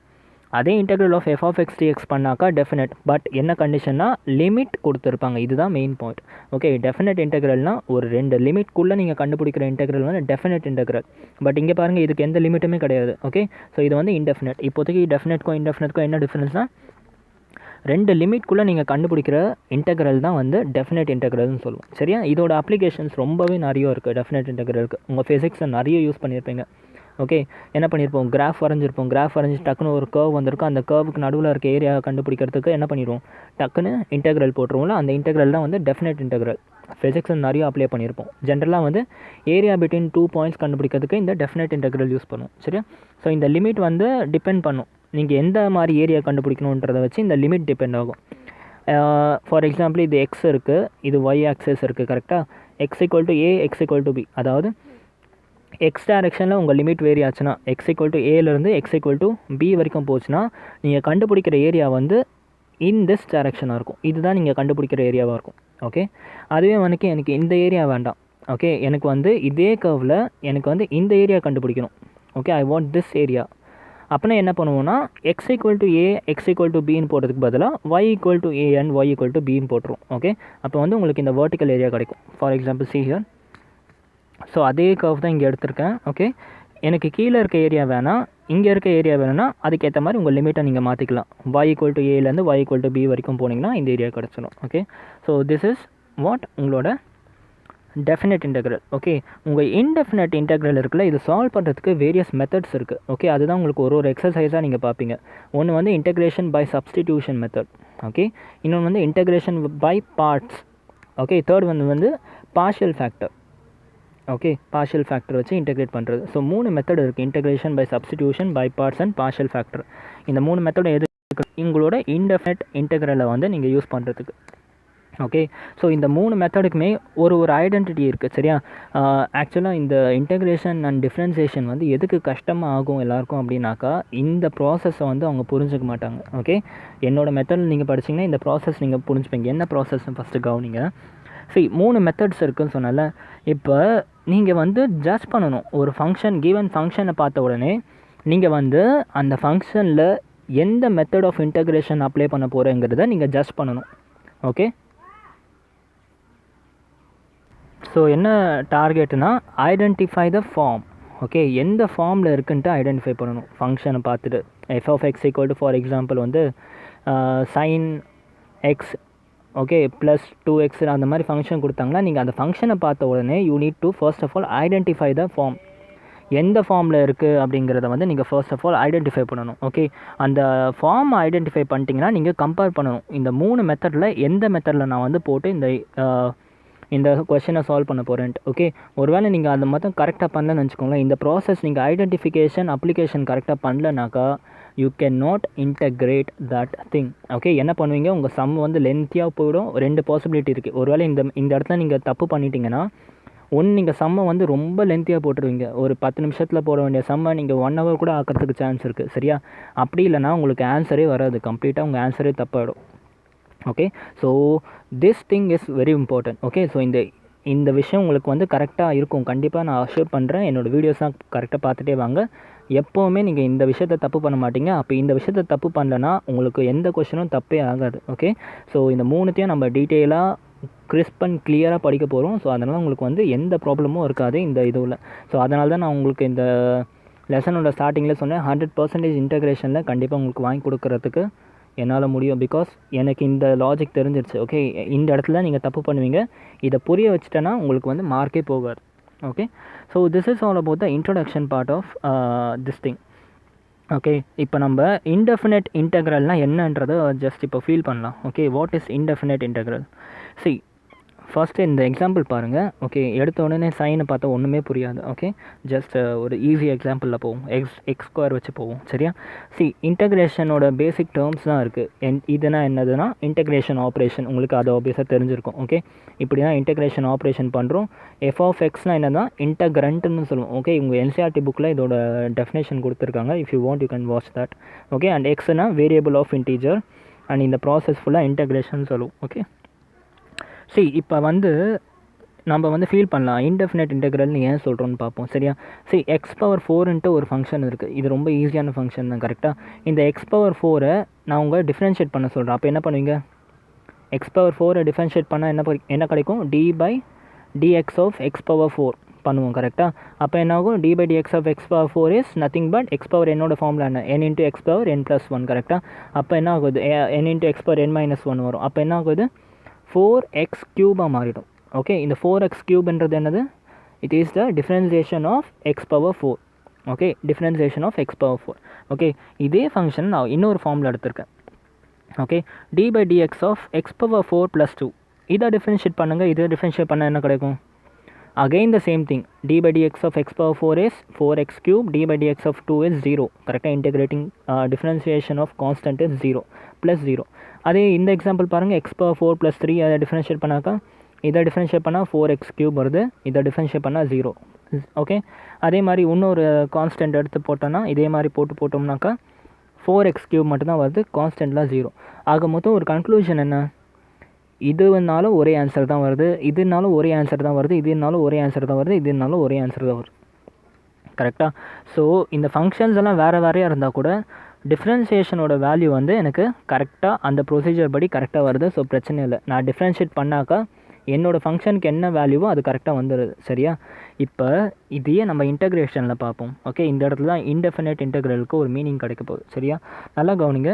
அதே integral of F of x dx பண்ணாக்கா டெஃபினட். பட் என்ன கண்டிஷன்னா லிமிட் கொடுத்துருப்பாங்க, இதுதான் மெயின் பாயிண்ட். ஓகே, டெஃபினட் இன்டெக்ரல்னால் ஒரு 2 லிமிட்குள்ளே நீங்கள் கண்டுபிடிக்கிற இன்டெக்ரல் வந்து டெஃபினட் இன்டெக்ரல். பட் இங்கே பாருங்கள், இதுக்கு எந்த லிமிட்டுமே கிடையாது. ஓகே, ஸோ இது வந்து இன்டெஃபினட். இப்போதைக்கு டெஃபினட்க்கும் இன்டெஃபினட்க்கும் என்ன டிஃப்ரென்ஸ்னால் 2 லிமிட்குள்ளே நீங்கள் கண்டுபிடிக்கிற இன்டெக்ரல் தான் வந்து டெஃபினட் இன்டெக்ரல்னு சொல்லுவோம். சரியா? இதோட அப்ளிகேஷன்ஸ் ரொம்பவே நிறைய இருக்குது. டெஃபினட் இன்டெக்ரலுக்கு உங்கள் ஃபிசிக்ஸை நிறைய யூஸ் பண்ணியிருப்பீங்க. ஓகே, என்ன பண்ணியிருப்போம், கிராஃப் வரைஞ்சிருப்போம். கிராஃப் வரைஞ்சி டக்குன்னு ஒரு கர்வ் வந்திருக்கும், அந்த கர்வுக்கு நடுவில் இருக்க ஏரியா கண்டுபிடிக்கிறதுக்கு என்ன பண்ணிடுவோம், டக்குன்னு இன்டெக்ரல் போட்டுருவோம்ல, அந்த இன்டெக்ரல் தான் வந்து டெஃபினட் இன்டெக்ரல். ஃபிசிக்ஸ் நிறைய அப்ளை பண்ணியிருப்போம். ஜென்ரலாக வந்து ஏரியா பிட்வீன் 2 பாயிண்ட்ஸ் கண்டுபிடிக்கிறதுக்கு இந்த டெஃபினட் இன்டெக்ரல் யூஸ் பண்ணுவோம். சரியா? ஸோ இந்த லிமிட் வந்து டிபெண்ட் பண்ணும், நீங்கள் எந்த மாதிரி ஏரியா கண்டுபிடிக்கணுன்றதை வச்சு இந்த லிமிட் டிபெண்ட் ஆகும். ஃபார் எக்ஸாம்பிள் இது எக்ஸ் இருக்குது, இது ஒய் ஆக்சஸ் இருக்குது. கரெக்டாக? X equal to A, X equal to B. அதாவது எக்ஸ் டைரெக்ஷனில் உங்கள் லிமிட் வேரி ஆச்சுன்னா, எக்ஸ் ஈக்குவல் டு ஏலேருந்து எக்ஸ் ஈக்குவல் டு பி வரைக்கும் போச்சுன்னா நீங்கள் கண்டுபிடிக்கிற ஏரியா வந்து இன் திஸ் டைரெக்ஷனாக இருக்கும். இதுதான் நீங்கள் கண்டுபிடிக்கிற ஏரியாவாக இருக்கும். ஓகே, அதுவே எனக்கு இந்த ஏரியா வேண்டாம். ஓகே, எனக்கு வந்து இதே கர்வில் எனக்கு வந்து இந்த ஏரியா கண்டுபிடிக்கணும். Okay, I want this area. அப்படின்னா என்ன பண்ணுவோன்னா, X equal to A, X equal to பின்னு போடுறதுக்கு பதிலாக Y equal to A and Y equal to பின்னு போட்டுரும். ஓகே, அப்போ வந்து உங்களுக்கு இந்த வெர்டிக்கல் ஏரியா கிடைக்கும். For example see here. So அதே கர்வ் தான் இங்கே எடுத்திருக்கேன். ஓகே, எனக்கு கீழே இருக்க ஏரியா வேணாம், இங்கே இருக்க ஏரியா வேணும்னா அதுக்கேற்ற மாதிரி உங்கள் லிமிட்டை நீங்கள் மாற்றிக்கலாம். ஒய் ஈக்குவல் டு ஏலேருந்து ஒய் ஈக்குவல் டு பி வரைக்கும் போனீங்கன்னா இந்த ஏரியா கிடச்சிடும். Okay, so this is what உங்களோட டெஃபினட் இன்டெக்ரல். ஓகே, உங்கள் இன்டெஃபினட் இன்டெக்ரல் இருக்குல்ல, இது சால்வ் பண்ணுறதுக்கு வேரியஸ் மெத்தட்ஸ் இருக்குது. ஓகே, அதுதான் உங்களுக்கு ஒரு எக்ஸசைஸாக நீங்கள் பார்ப்பீங்க. ஒன்று வந்து integration by substitution method. Okay, இன்னொன்று வந்து integration by parts. Okay, third வந்து partial factor. Okay, partial factor வச்சு இன்டெகிரேட் பண்ணுறது. ஸோ 3 மெத்தட் இருக்குது, integration by substitution, by parts and partial factor. இந்த 3 மெத்தட் எது உங்களோட இன்டெஃபினைட் இன்டெக்ரலை வந்து நீங்கள் யூஸ் பண்ணுறதுக்கு. ஓகே, ஸோ இந்த 3 மெத்தடுக்குமே ஒரு ஐடென்டிட்டி இருக்குது. சரியா? ஆக்சுவலாக இந்த இன்டெகிரேஷன் அண்ட் டிஃப்ரென்சியேஷன் வந்து எதுக்கு கஷ்டமாக ஆகும் எல்லாருக்கும் அப்படின்னாக்கா, இந்த ப்ராசஸை வந்து அவங்க புரிஞ்சுக்க மாட்டாங்க. ஓகே, என்னோடய மெத்தட் நீங்கள் படிச்சிங்கன்னா இந்த ப்ராசஸ் நீங்கள் புரிஞ்சுப்பீங்க. என்ன ப்ராசஸ்ன்னு ஃபஸ்ட்டு கவனிங்க. சரி, 3 மெத்தட்ஸ் இருக்குதுன்னு சொன்னால, இப்போ நீங்கள் வந்து ஜட்ஜ் பண்ணணும். ஒரு ஃபங்க்ஷன், கிவன் ஃபங்க்ஷனை பார்த்த உடனே நீங்கள் வந்து அந்த ஃபங்க்ஷனில் எந்த மெத்தட் ஆஃப் இன்டெகிரேஷன் அப்ளை பண்ண போகிறேங்கிறத நீங்கள் ஜட்ஜ் பண்ணணும். ஓகே, ஸோ என்ன டார்கெட்னா ஐடென்டிஃபை த ஃபார்ம். ஓகே, எந்த ஃபார்மில் இருக்குன்ட்டு ஐடென்டிஃபை பண்ணணும் ஃபங்க்ஷனை பார்த்துட்டு. F of X equal to for example வந்து sine X, okay, plus 2x அந்த மாதிரி ஃபங்க்ஷன் கொடுத்தாங்கன்னா நீங்கள் அந்த ஃபங்க்ஷனை பார்த்த உடனே you need to first of all identify the form. எந்த ஃபார்மில் இருக்குது அப்படிங்கிறத வந்து நீங்கள் ஃபர்ஸ்ட் ஆஃப் ஆல் ஐடென்டிஃபை பண்ணணும். ஓகே, அந்த ஃபார்ம் ஐடென்டிஃபை பண்ணிட்டீங்கன்னா நீங்கள் கம்பேர் பண்ணணும். இந்த 3 மெத்தடில் எந்த மெத்தடில் நான் வந்து போட்டு இந்த கொஷனை சால்வ் பண்ண போகிறேன்ட்டு. ஓகே, ஒருவேளை நீங்கள் அந்த மொத்தம் கரெக்டாக பண்ணலன்னு வச்சுக்கோங்களேன், இந்த ப்ராசஸ் நீங்கள் ஐடென்டிஃபிகேஷன் அப்ளிகேஷன் கரெக்டாக பண்ணலனாக்கா you can not integrate that thing. Okay, என்ன பண்ணுவீங்க, உங்கள் சம் வந்து லென்த்தியாக போயிடும். 2 பாசிபிலிட்டி இருக்குது. ஒருவேளை இந்த இடத்துல நீங்கள் தப்பு பண்ணிட்டீங்கன்னா ஒன்று நீங்கள் சம்மை வந்து ரொம்ப லென்த்தியாக போட்டுருவீங்க, ஒரு 10 நிமிஷத்தில் போட வேண்டிய சம்மை நீங்கள் 1 hour கூட ஆக்கிறதுக்கு சான்ஸ் இருக்குது. சரியா? அப்படி இல்லைனா உங்களுக்கு ஆன்சரே வராது, கம்ப்ளீட்டாக உங்கள் ஆன்சரே தப்பாகிடும். Okay, so this thing is very important. Okay, so இந்த விஷயம் உங்களுக்கு வந்து கரெக்டாக இருக்கும், கண்டிப்பாக நான் அஷ்யூர் பண்ணுறேன். என்னோடய வீடியோஸ்லாம் கரெக்டாக பார்த்துட்டே வாங்க. எப்போவுமே நீங்கள் இந்த விஷயத்தை தப்பு பண்ண மாட்டீங்க. அப்போ இந்த விஷயத்தை தப்பு பண்ணலன்னா உங்களுக்கு எந்த கொஷனும் தப்பே ஆகாது. ஓகே, ஸோ இந்த மூணுத்தையும் நம்ம டீட்டெயிலாக கிறிஸ்ப் அண்ட் கிளியராக படிக்க போகிறோம். ஸோ அதனால் உங்களுக்கு வந்து எந்த ப்ராப்ளமும் இருக்காது இந்த இதுவில். ஸோ அதனால தான் நான் உங்களுக்கு இந்த லெசனோட ஸ்டார்டிங்கில் சொன்னேன், 100% இன்டெக்ரேஷனில் கண்டிப்பாக உங்களுக்கு வாங்கி கொடுக்குறதுக்கு என்னால் முடியும். பிகாஸ் எனக்கு இந்த லாஜிக் தெரிஞ்சிருச்சு. ஓகே, இந்த இடத்துல நீங்கள் தப்பு பண்ணுவீங்க, இதை புரிய வச்சுட்டேன்னா உங்களுக்கு வந்து மார்க்கே போகாது. Okay, so this is all about the introduction part of this thing. Okay, இப்போ நம்ம இன்டெஃபினைட் இன்டெக்ரல்னால் என்னன்றதை ஜஸ்ட் இப்போ ஃபீல் பண்ணலாம். Okay, what is indefinite integral? See, first இந்த எக்ஸாம்பிள் பாருங்கள். ஓகே, எடுத்த உடனே சைனை பார்த்தா ஒன்றுமே புரியாது. ஓகே, ஜஸ்ட் ஒரு ஈஸி எக்ஸாம்பிளில் போவோம், எக்ஸ் ஸ்கொயர் வச்சு போவோம். சரியா? சி, இன்டெக்ரேஷனோட பேசிக் டேர்ம்ஸ் தான் இருக்குது. இதுனா என்னதுன்னா இன்டெக்ரேஷன் ஆப்ரேஷன், உங்களுக்கு அது ஆப்வியஸாக தெரிஞ்சிருக்கும். ஓகே, இப்படி தான் இன்டெக்ரேஷன் ஆப்ரேஷன் பண்ணுறோம். எஃப் ஆஃப் எக்ஸ்னால் என்ன தான் இன்டெக்ரண்ட்னு சொல்லுவோம். ஓகே, உங்கள் என்சிஆர்டி புக்கில் இதோட டெஃபினேஷன் கொடுத்துருக்காங்க. If you want you can watch that. Okay, and எக்ஸ்னா வேரியபிள் ஆஃப் இன்டீஜர், அண்ட் இந்த ப்ராசஸ் ஃபுல்லாக இன்டெக்ரேஷன் சொல்லுவோம். ஓகே, சி, இப்போ வந்து நம்ம வந்து ஃபீல் பண்ணலாம் இன்டெஃபினைட் இன்டெக்ரல்னு ஏன் சொல்கிறோன்னு பார்ப்போம். சரியா? சி, x⁴ ஒரு ஃபங்க்ஷன் இருக்குது. இது ரொம்ப ஈஸியான ஃபங்க்ஷன் தான். கரெக்டாக இந்த x⁴ நான் உங்கள் டிஃப்ரென்ஷியேட் பண்ண சொல்கிறேன். அப்போ என்ன பண்ணுவீங்க? x⁴ டிஃப்ரென்ஷியேட் பண்ணால் என்ன கிடைக்கும்? d/dx ஆஃப் x⁴ பண்ணுவோம். கரெக்டாக? அப்போ என்ன ஆகும்? d/dx of x⁴ is nothing but x⁴n formula என்ன? n × x⁴n+1. கரெக்டாக? அப்போ என்ன ஆகுது? n × x⁴n−1 வரும். அப்போ என்ன ஆகுது? 4x³ மாறிடும். ஓகே, இந்த 4x³ என்னது? It is the differentiation of x⁴. Okay, differentiation of x⁴. Okay, இதே ஃபங்க்ஷன் நான் இன்னொரு ஃபார்மில் எடுத்திருக்கேன். ஓகே, d/dx ஆஃப் x⁴ + 2 இதை டிஃப்ரென்ஷியேட் பண்ணுங்கள். இதை டிஃப்ரென்ஷியேட் பண்ணால் என்ன கிடைக்கும்? Again the same thing, d/dx of x⁴ is 4x³, d/dx of 2 is 0. கரெக்டாக? Integrating differentiation of constant is 0 +0. அதே இந்த எக்ஸாம்பிள் பாருங்கள், x⁴ + 3 அதை டிஃப்ரென்ஷியேட் பண்ணாக்கா இதை டிஃப்ரென்ஷியேட் பண்ணால் 4x³ வருது, இதை டிஃப்ரென்ஷியேட் பண்ணால் 0. ஓகே, அதே மாதிரி இன்னொரு கான்ஸ்டன்ட் எடுத்து போட்டோன்னா இதே மாதிரி போட்டோம்னாக்கா 4x³ மட்டும்தான் வருது, கான்ஸ்டன்ட்லாம் 0. ஆக மொத்தம் ஒரு கன்க்ளூஷன் என்ன? இதுனாலும் ஒரே ஆன்சர் தான் வருது, இதுனாலும் ஒரே ஆன்சர் தான் வருது, இதுனாலும் ஒரே ஆன்சர் தான் வருது, இதுனாலும் ஒரே ஆன்சர் தான் வருது. கரெக்டாக? ஸோ இந்த ஃபங்க்ஷன்ஸ் எல்லாம் வேறு வேறையாக இருந்தால் கூட டிஃப்ரென்சியேஷனோட வேல்யூ வந்து எனக்கு கரெக்டாக அந்த ப்ரொசீஜர் படி கரெக்டாக வருது. ஸோ பிரச்சனை இல்லை, நான் டிஃப்ரென்ஷியேட் பண்ணாக்கா என்னோடய ஃபங்க்ஷனுக்கு என்ன வேல்யூவோ அது கரெக்டாக வந்துடுது. சரியா? இப்போ இதையே நம்ம இன்டெக்ரேஷனில் பார்ப்போம். ஓகே, இந்த இடத்துல தான் இன்டெஃபினைட் இன்டெக்ரலுக்கு ஒரு மீனிங் கிடைக்க போகுது. சரியா? நல்லா கவனிங்க.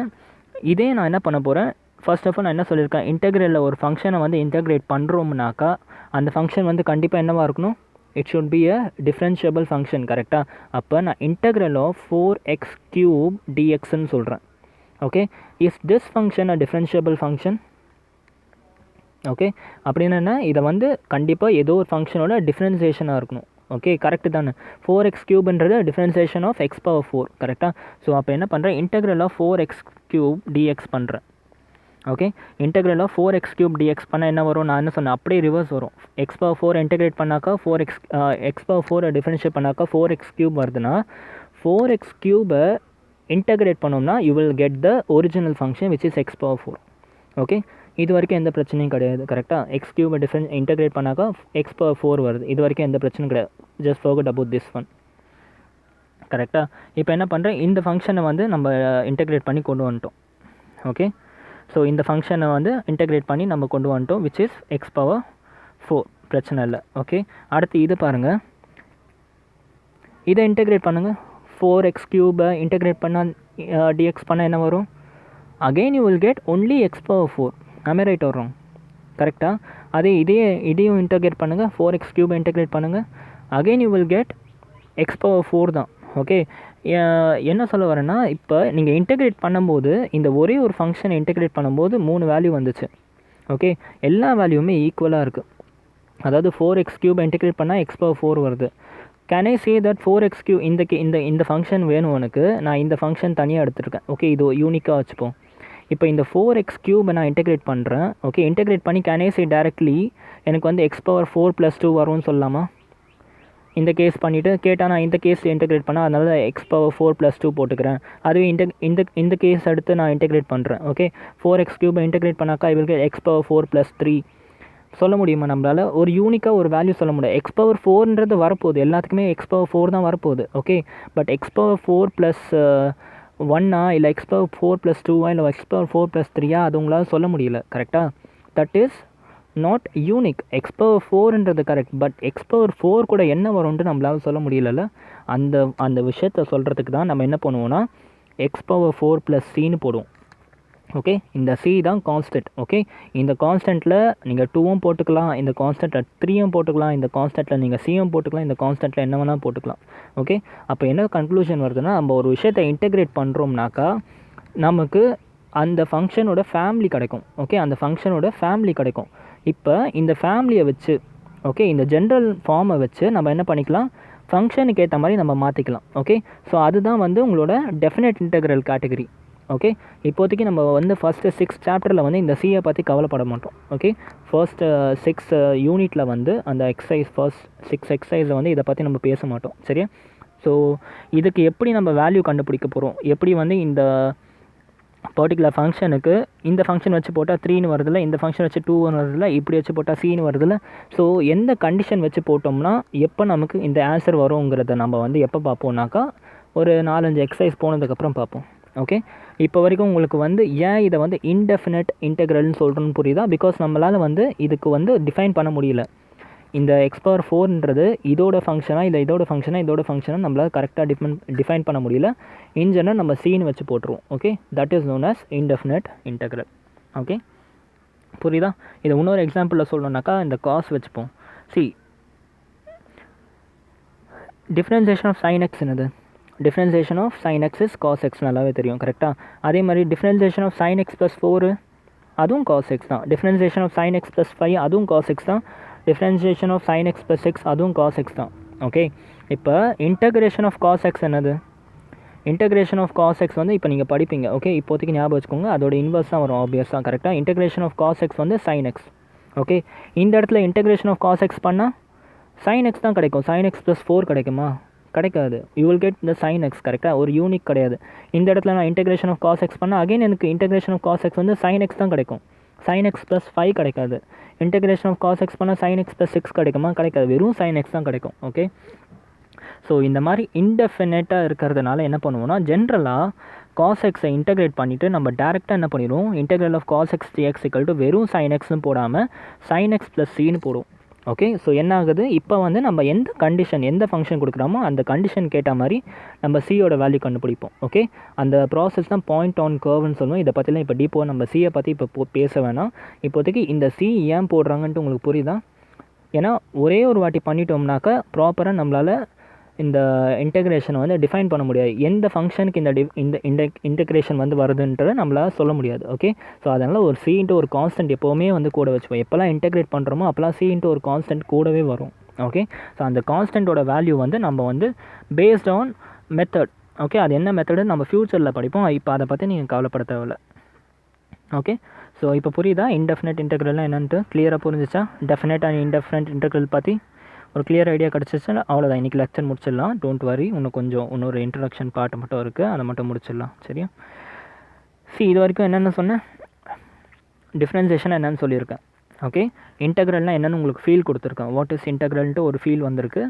இதே நான் என்ன பண்ண போகிறேன், ஃபர்ஸ்ட் ஆஃப் ஆல் நான் என்ன சொல்லியிருக்கேன், இன்டெக்ரலில் ஒரு ஃபங்க்ஷனை வந்து இன்டெகிரேட் பண்ணுறோம்னாக்கா அந்த ஃபங்க்ஷன் வந்து கண்டிப்பாக என்னவாக இருக்கணும்? It should be a differentiable function. கரெக்டாக? அப்போ நான் இன்டெக்ரல் ஆஃப் 4x³ dxன்னு சொல்கிறேன். Okay, is this function a differentiable function? Okay, அப்படின்னு என்ன, இதை வந்து கண்டிப்பாக ஏதோ ஒரு ஃபங்க்ஷனோட டிஃப்ரென்சியேஷனாக இருக்கணும். ஓகே, கரெக்டு தானே? 4x³ differentiation of x⁴. கரெக்டாக? ஸோ அப்போ என்ன பண்ணுறேன், இன்டெக்ரல் ஆஃப் 4x³ dx பண்ணுறேன். Okay, integral of 4x³ dx பண்ணால் என்ன வரும்? நான் என்ன சொன்னேன், அப்படியே ரிவர்ஸ் வரும். x⁴ இன்டெகிரேட் பண்ணாக்கா x⁴ டிஃப்ரென்ஷியேட் பண்ணாக்கா 4x³ வருதுன்னா 4x³ இன்டெகிரேட் பண்ணோம்னா you will get the original function which is x⁴. Okay, இது வரைக்கும் எந்த பிரச்சனையும் கிடையாது. கரெக்டாக? x³ இன்டெகிரேட் பண்ணாக்கா x⁴ வருது, இது வரைக்கும் எந்த பிரச்சனையும் கிடையாது. Just forget about this one. கரெக்டாக? இப்போ என்ன பண்ணுறேன், இந்த ஃபங்க்ஷனை வந்து நம்ம இன்டெகிரேட் பண்ணி கொண்டு வந்துட்டோம். ஓகே, ஸோ இந்த ஃபங்க்ஷனை வந்து இன்டெகிரேட் பண்ணி நம்ம கொண்டு வந்துட்டோம், விச் இஸ் x⁴. பிரச்சனை இல்லை. ஓகே, அடுத்து இது பாருங்கள், இதை இன்டெகிரேட் பண்ணுங்கள். 4x³ இன்டெகிரேட் பண்ணால் dx பண்ணால் என்ன வரும்? Again you will get only x⁴. ஆமே ரைட் வரும்? கரெக்டாக? அதே இதையும் இன்டெகிரேட் பண்ணுங்கள், 4x³ இன்டெகிரேட் பண்ணுங்கள், again you will get x⁴ தான். ஓகே, என்ன சொல்ல வரேன்னா, இப்போ நீங்கள் இன்டெகிரேட் பண்ணும்போது இந்த ஒரே ஒரு ஃபங்க்ஷனை இன்டெகிரேட் பண்ணும்போது 3 வேல்யூ வந்துச்சு. ஓகே, எல்லா வேல்யூமே ஈக்குவலாக இருக்குது. அதாவது 4x³ இன்டெகிரேட் பண்ணால் x⁴ வருது. Can I say that 4x³ இந்த ஃபங்க்ஷன் வேணும் எனக்கு, நான் இந்த ஃபங்க்ஷன் தனியாக எடுத்துருக்கேன். ஓகே, இது யூனிக்காக வச்சுப்போம். இப்போ இந்த 4x³ நான் இன்டெகிரேட் பண்ணுறேன். ஓகே, இன்டெகிரேட் பண்ணி கேன் ஐ சே டைரக்ட்லி எனக்கு வந்து x⁴ + 2 வரும்னு சொல்லலாமா? இந்த கேஸ் பண்ணிவிட்டு கேட்டால் நான் இந்த கேஸ் இன்டெகிரேட் பண்ணால் அதனால x⁴ + 2 போட்டுக்கிறேன். அதுவே இந்த கேஸ் எடுத்து நான் இன்டெகிரேட் பண்ணுறேன். ஓகே, 4x³ இன்டெகிரேட் பண்ணாக்கா இவருக்கு x⁴ + 3 சொல்ல முடியுமா நம்மளால்? ஒரு யூனிக்காக ஒரு வேல்யூ சொல்ல முடியாது. x⁴ வரப்போகுது, எல்லாத்துக்குமே x⁴ தான் வரப்போகுது. ஓகே, பட் x⁴ + 1 இல்லை x⁴ + 2 இல்லை x⁴ + 3 அது உங்களால் சொல்ல முடியல. கரெக்டாக? That is not unique. x⁴ correct, but x⁴ கூட என்ன வரும்ன்ட்டு நம்மளால் சொல்ல முடியல. அந்த விஷயத்த சொல்கிறதுக்கு தான் நம்ம என்ன பண்ணுவோம்னா x⁴ + c போடுவோம். ஓகே, இந்த c தான் கான்ஸ்டன்ட். ஓகே, இந்த கான்ஸ்டன்ட்டில் நீங்கள் 2ம் போட்டுக்கலாம், இந்த கான்ஸ்டன்ட்டில் 3யும் போட்டுக்கலாம், இந்த கான்ஸ்டன்ட்டில் நீங்கள் c போட்டுக்கலாம், இந்த கான்ஸ்டன்ட்டில் என்ன வேணால் போட்டுக்கலாம். ஓகே, அப்போ என்ன கன்க்ளூஷன் வருதுன்னா, நம்ம ஒரு விஷயத்தை இன்டெகிரேட் பண்ணுறோம்னாக்கா நமக்கு அந்த ஃபங்க்ஷனோட ஃபேமிலி கிடைக்கும். ஓகே, அந்த ஃபங்க்ஷனோட ஃபேமிலி கிடைக்கும். இப்போ இந்த ஃபேமிலியை வச்சு, ஓகே, இந்த ஜென்ரல் ஃபார்மை வச்சு நம்ம என்ன பண்ணிக்கலாம், ஃபங்க்ஷனுக்கு ஏற்ற மாதிரி நம்ம மாற்றிக்கலாம். ஓகே, ஸோ அதுதான் வந்து உங்களோட டெஃபினட் இன்டெக்ரல் கேட்டகரி. ஓகே, இப்போதைக்கு நம்ம வந்து ஃபஸ்ட்டு 6 சாப்டரில் வந்து இந்த சியை பற்றி கவலைப்பட மாட்டோம். ஓகே, ஃபர்ஸ்ட்டு 6 யூனிட்டில் வந்து அந்த ஃபர்ஸ்ட் 6 எக்ஸசைஸை வந்து இதை பற்றி நம்ம பேச மாட்டோம். சரியா? ஸோ இதுக்கு எப்படி நம்ம வேல்யூ கண்டுபிடிக்க போகிறோம், எப்படி வந்து இந்த பர்டிகுலர் ஃபங்க்ஷனுக்கு இந்த ஃபங்க்ஷன் வச்சு போட்டால் 3ன்னு வருதில்ல, இந்த ஃபங்க்ஷன் வச்சு 2ன்னு வருதில்ல, இப்படி வச்சு போட்டால் c வருதில்ல. ஸோ எந்த கண்டிஷன் வச்சு போட்டோம்னா எப்போ நமக்கு இந்த ஆன்சர் வருங்கிறத நம்ம வந்து எப்போ பார்ப்போம்னாக்கா ஒரு 4-5 எக்ஸசைஸ் போனதுக்கப்புறம் பார்ப்போம். ஓகே, இப்போ வரைக்கும் உங்களுக்கு வந்து ஏன் இதை வந்து இன்டெஃபினட் இன்டெக்ரல்னு சொல்கிறோன்னு புரியுதா? பிகாஸ் நம்மளால் வந்து இதுக்கு வந்து டிஃபைன் பண்ண முடியல. இந்த x⁴ இதோட ஃபங்க்ஷனாக இல்லை இதோட ஃபங்க்ஷனாக நம்மளால் கரெக்டாக டிஃபைன் பண்ண முடியல. இன் ஜெனரல் நம்ம c வச்சு போட்டுருவோம். Okay, that is known as indefinite integral. Okay, புரியுதா? இதை இன்னொரு எக்ஸாம்பிளில் சொல்லணுன்னாக்கா இந்த காஸ் வச்சுப்போம். டிஃப்ரென்சியேஷன் ஆஃப் sin x என்னது? Differentiation of sin x is cos x, நல்லாவே தெரியும். கரெக்டாக? அதே மாதிரி டிஃப்ரென்சியேஷன் ஆஃப் sin x + 4 அதுவும் cos x தான். டிஃப்ரென்சியேஷன் ஆஃப் sin x + 5 அதுவும் cos x தான். டிஃப்ரென்சியேஷன் ஆஃப் sin x + 6 அதுவும் cos x தான். ஓகே, இப்போ இன்டகிரேஷன் ஆஃப் cos x என்னது? இன்டகிரேஷன் ஆஃப் cos x வந்து இப்போ நீங்கள் படிப்பீங்க. ஓகே, இப்போதைக்கு ஞாபகம் வச்சுக்கோங்க, அதோட இன்வர்ஸ் தான் வரும் ஆப்வியஸாக. கரெக்டாக? இன்டகிரேஷன் ஆஃப் cos x வந்து sin x. ஓகே, இந்த இடத்துல இன்டகிரேஷன் ஆஃப் cos x பண்ணால் sin x தான் கிடைக்கும். sin x + 4 கிடைக்குமா? கிடைக்காது. யூ வில் கெட் இந்த sin x. கரெக்டாக? ஒரு யூனிக் கிடையாது. இந்த இடத்துல நான் இன்டகிரேஷன் ஆஃப் cos x பண்ணால் அகைன் எனக்கு இன்டகிரேஷன் ஆஃப் cos x வந்து sin x தான் கிடைக்கும். sin x + 5 கிடைக்காது. இன்டகிரேஷன் ஆஃப் cos x பண்ணால் sin x + 6 கிடைக்குமா? கிடைக்காது. வெறும் sin x தான் கிடைக்கும். ஓகே, ஸோ இந்த மாதிரி இன்டெஃபினட்டாக இருக்கிறதுனால என்ன பண்ணுவோம்னா ஜென்ரலாக cos x இன்டகிரேட் பண்ணிவிட்டு நம்ம டேரெக்டாக என்ன பண்ணிடுவோம், integral of cos x dx வெறும் sin xன்னு போடாமல் sin x + c போடுவோம். ஓகே, ஸோ என்ன ஆகுது, இப்போ வந்து நம்ம எந்த கண்டிஷன் எந்த ஃபங்க்ஷன் கொடுக்குறோமோ அந்த கண்டிஷன் கேட்ட மாதிரி நம்ம சியோட வேல்யூ கண்டுபிடிப்போம். ஓகே, அந்த ப்ராசஸ் தான் பாயிண்ட் ஆன் கர்வ்னு சொல்லுவோம். இதை பற்றிலாம் இப்போ டீப்போ நம்ம சியை பற்றி இப்போ பேச வேணாம். இப்போதைக்கு இந்த சி ஏன் போடுறாங்கன்ட்டு உங்களுக்கு புரியுதா? ஏன்னா ஒரே ஒரு வாட்டி பண்ணிட்டோம்னாக்கா ப்ராப்பராக நம்மளால் இந்த இன்டெக்ரேஷனை வந்து டிஃபைன் பண்ண முடியாது. எந்த ஃபங்க்ஷனுக்கு இந்த இன்டெக்ரேஷன் வந்து வருதுன்றதை நம்மளால் சொல்ல முடியாது. ஓகே, ஸோ அதனால் ஒரு c ஒரு கான்ஸ்டன்ட் எப்போவுமே வந்து கூட வச்சுப்போம். எப்போல்லாம் இன்டெக்ரேட் பண்ணுறோமோ அப்போல்லாம் c ஒரு கான்ஸ்டன்ட் கூடவே வரும். ஓகே, ஸோ அந்த கான்ஸ்டன்ட்டோட வேல்யூ வந்து நம்ம வந்து பேஸ்ட் ஆன் மெத்தட். ஓகே, அது என்ன மெத்தடுன்னு நம்ம ஃப்யூச்சரில் படிப்போம். இப்போ அதை பற்றி நீங்கள் கவலைப்பட தேவையில்லை. ஓகே, ஸோ இப்போ புரியுதா இன்டெஃபினட் இன்டெக்ரல்னால் என்னன்ட்டு? கிளியராக புரிஞ்சிச்சா? டெஃபினட் அண்ட் இன்டெஃபினட் இன்டெக்ரல் பற்றி ஒரு கிளியர் ஐடியா கிடச்சிச்சுன்னா அவ்வளோதான். இன்றைக்கி லெக்சர் முடிச்சிடலாம். டோன்ட் வரி, இன்னொரு இன்ட்ரடக்ஷன் பார்ட் மட்டும் இருக்குது, அதை மட்டும் முடிச்சிடலாம். சரியா? இது வரைக்கும் என்னென்ன சொன்னேன்? டிஃப்ரென்சியேஷன் என்னென்னு சொல்லியிருக்கேன். ஓகே, இன்டெக்ரல்னால் என்னென்னு உங்களுக்கு ஃபீல் கொடுத்துருக்கேன். வாட் இஸ் இன்டெக்ரல்ன்ட்டு ஒரு ஃபீல் வந்திருக்கு.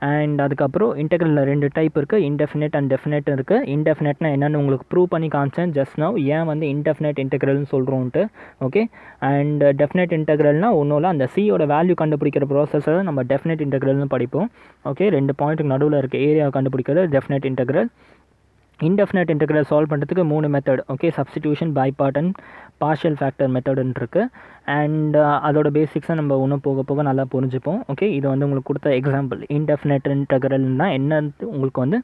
அண்ட் அதுக்கப்புறம் இன்டெக்ரலில் 2 டைப் இருக்குது, இன்டெஃபினட் அண்ட் டெஃபினட் இருக்குது. இன்டெஃபினட்னா என்னென்னு உங்களுக்கு ப்ரூவ் பண்ணி காமிச்சேன் ஜஸ்ட் நவ், ஏன் வந்து இன்டெஃபினட் இன்டெக்ரல்னு சொல்கிறோன்ட்டு. ஓகே, அண்ட் டெஃபினட் இன்டெக்ரல்னால் ஒன்றும் இல்லை, அந்த சியோட வேல்யூ கண்டுபிடிக்கிற ப்ராசஸை நம்ம டெஃபினட் இன்டெக்ரல்னு படிப்போம். ஓகே, 2 பாயிண்ட்டுக்கு நடுவில் இருக்க ஏரியாவை கண்டுபிடிக்கிறது definite integral. Indefinite integral solve பண்ணுறதுக்கு 3 method. Okay, substitution, by part and partial factor மெத்தடுன்னு இருக்குது. அண்ட் அதோட பேசிக்ஸை நம்ம இன்னும் போக போக நல்லா புரிஞ்சுப்போம். ஓகே, இது வந்து உங்களுக்கு கொடுத்த எக்ஸாம்பிள். இன்டெஃபினட் இன்டெக்ரல்னா என்னன்னு உங்களுக்கு வந்து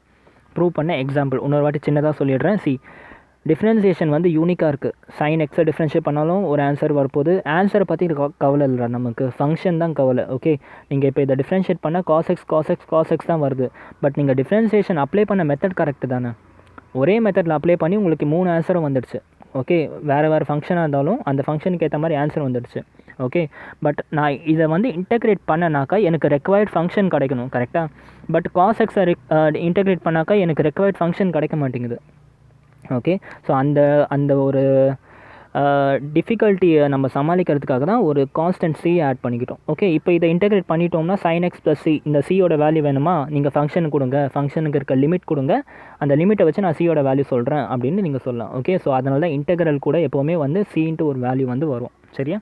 ப்ரூவ் பண்ண எக்ஸாம்பிள். இன்னொரு வாட்டி சின்னதாக சொல்லிடுறேன். டிஃப்ரென்சியேஷன் வந்து யூனிக்காக இருக்குது. sin x டிஃப்ரென்ஷியேட் பண்ணாலும் ஒரு ஆன்சர் வரப்போகுது. ஆன்சரை பற்றி கவலை இல்லை, நமக்கு ஃபங்க்ஷன் தான் கவலை. ஓகே, நீங்கள் இப்போ இதை டிஃப்ரென்ஷியேட் பண்ணால் cos x தான் வருது. பட் நீங்கள் டிஃப்ரென்சியேஷன் அப்ளை பண்ண மெத்தட் கரெக்டு தானே? ஒரே மெத்தடில் அப்ளை பண்ணி உங்களுக்கு 3 ஆன்சரும் வந்துடுச்சு. ஓகே, வேறு ஃபங்க்ஷனாக இருந்தாலும் அந்த ஃபங்க்ஷனுக்கு ஏற்ற மாதிரி ஆன்சர் வந்துடுச்சு. ஓகே, பட் நான் இதை வந்து இன்டெகிரேட் பண்ணனாக்கா எனக்கு ரெக்வயர்ட் ஃபங்க்ஷன் கிடைக்கணும் கரெக்டாக. பட் காஸ் எக்ஸை இன்டெகிரேட் பண்ணாக்கா எனக்கு ரெக்வயர்ட் ஃபங்க்ஷன் கிடைக்க மாட்டேங்குது. ஓகே, ஸோ அந்த ஒரு டிஃபிகல்ட்டியை நம்ம சமாளிக்கிறதுக்காக தான் ஒரு கான்ஸ்டன்ட் சி ஆட் பண்ணிக்கிட்டோம். ஓகே, இப்போ இதை இன்டெகிரேட் பண்ணிட்டோம்னா sin x + c, இந்த சியோட வேல்யூ வேணுமா, நீங்கள் ஃபங்க்ஷன் கொடுங்க, ஃபங்க்ஷனுக்கு இருக்க லிமிட் கொடுங்க, அந்த லிமிட்டை வச்சு நான் சியோட வேல்யூ சொல்கிறேன் அப்படின்னு நீங்கள் சொல்லலாம். ஓகே, ஸோ அதனால தான் இன்டெகிரல் கூட எப்போவுமே வந்து c ஒரு வேல்யூ வந்து வரும். சரியா?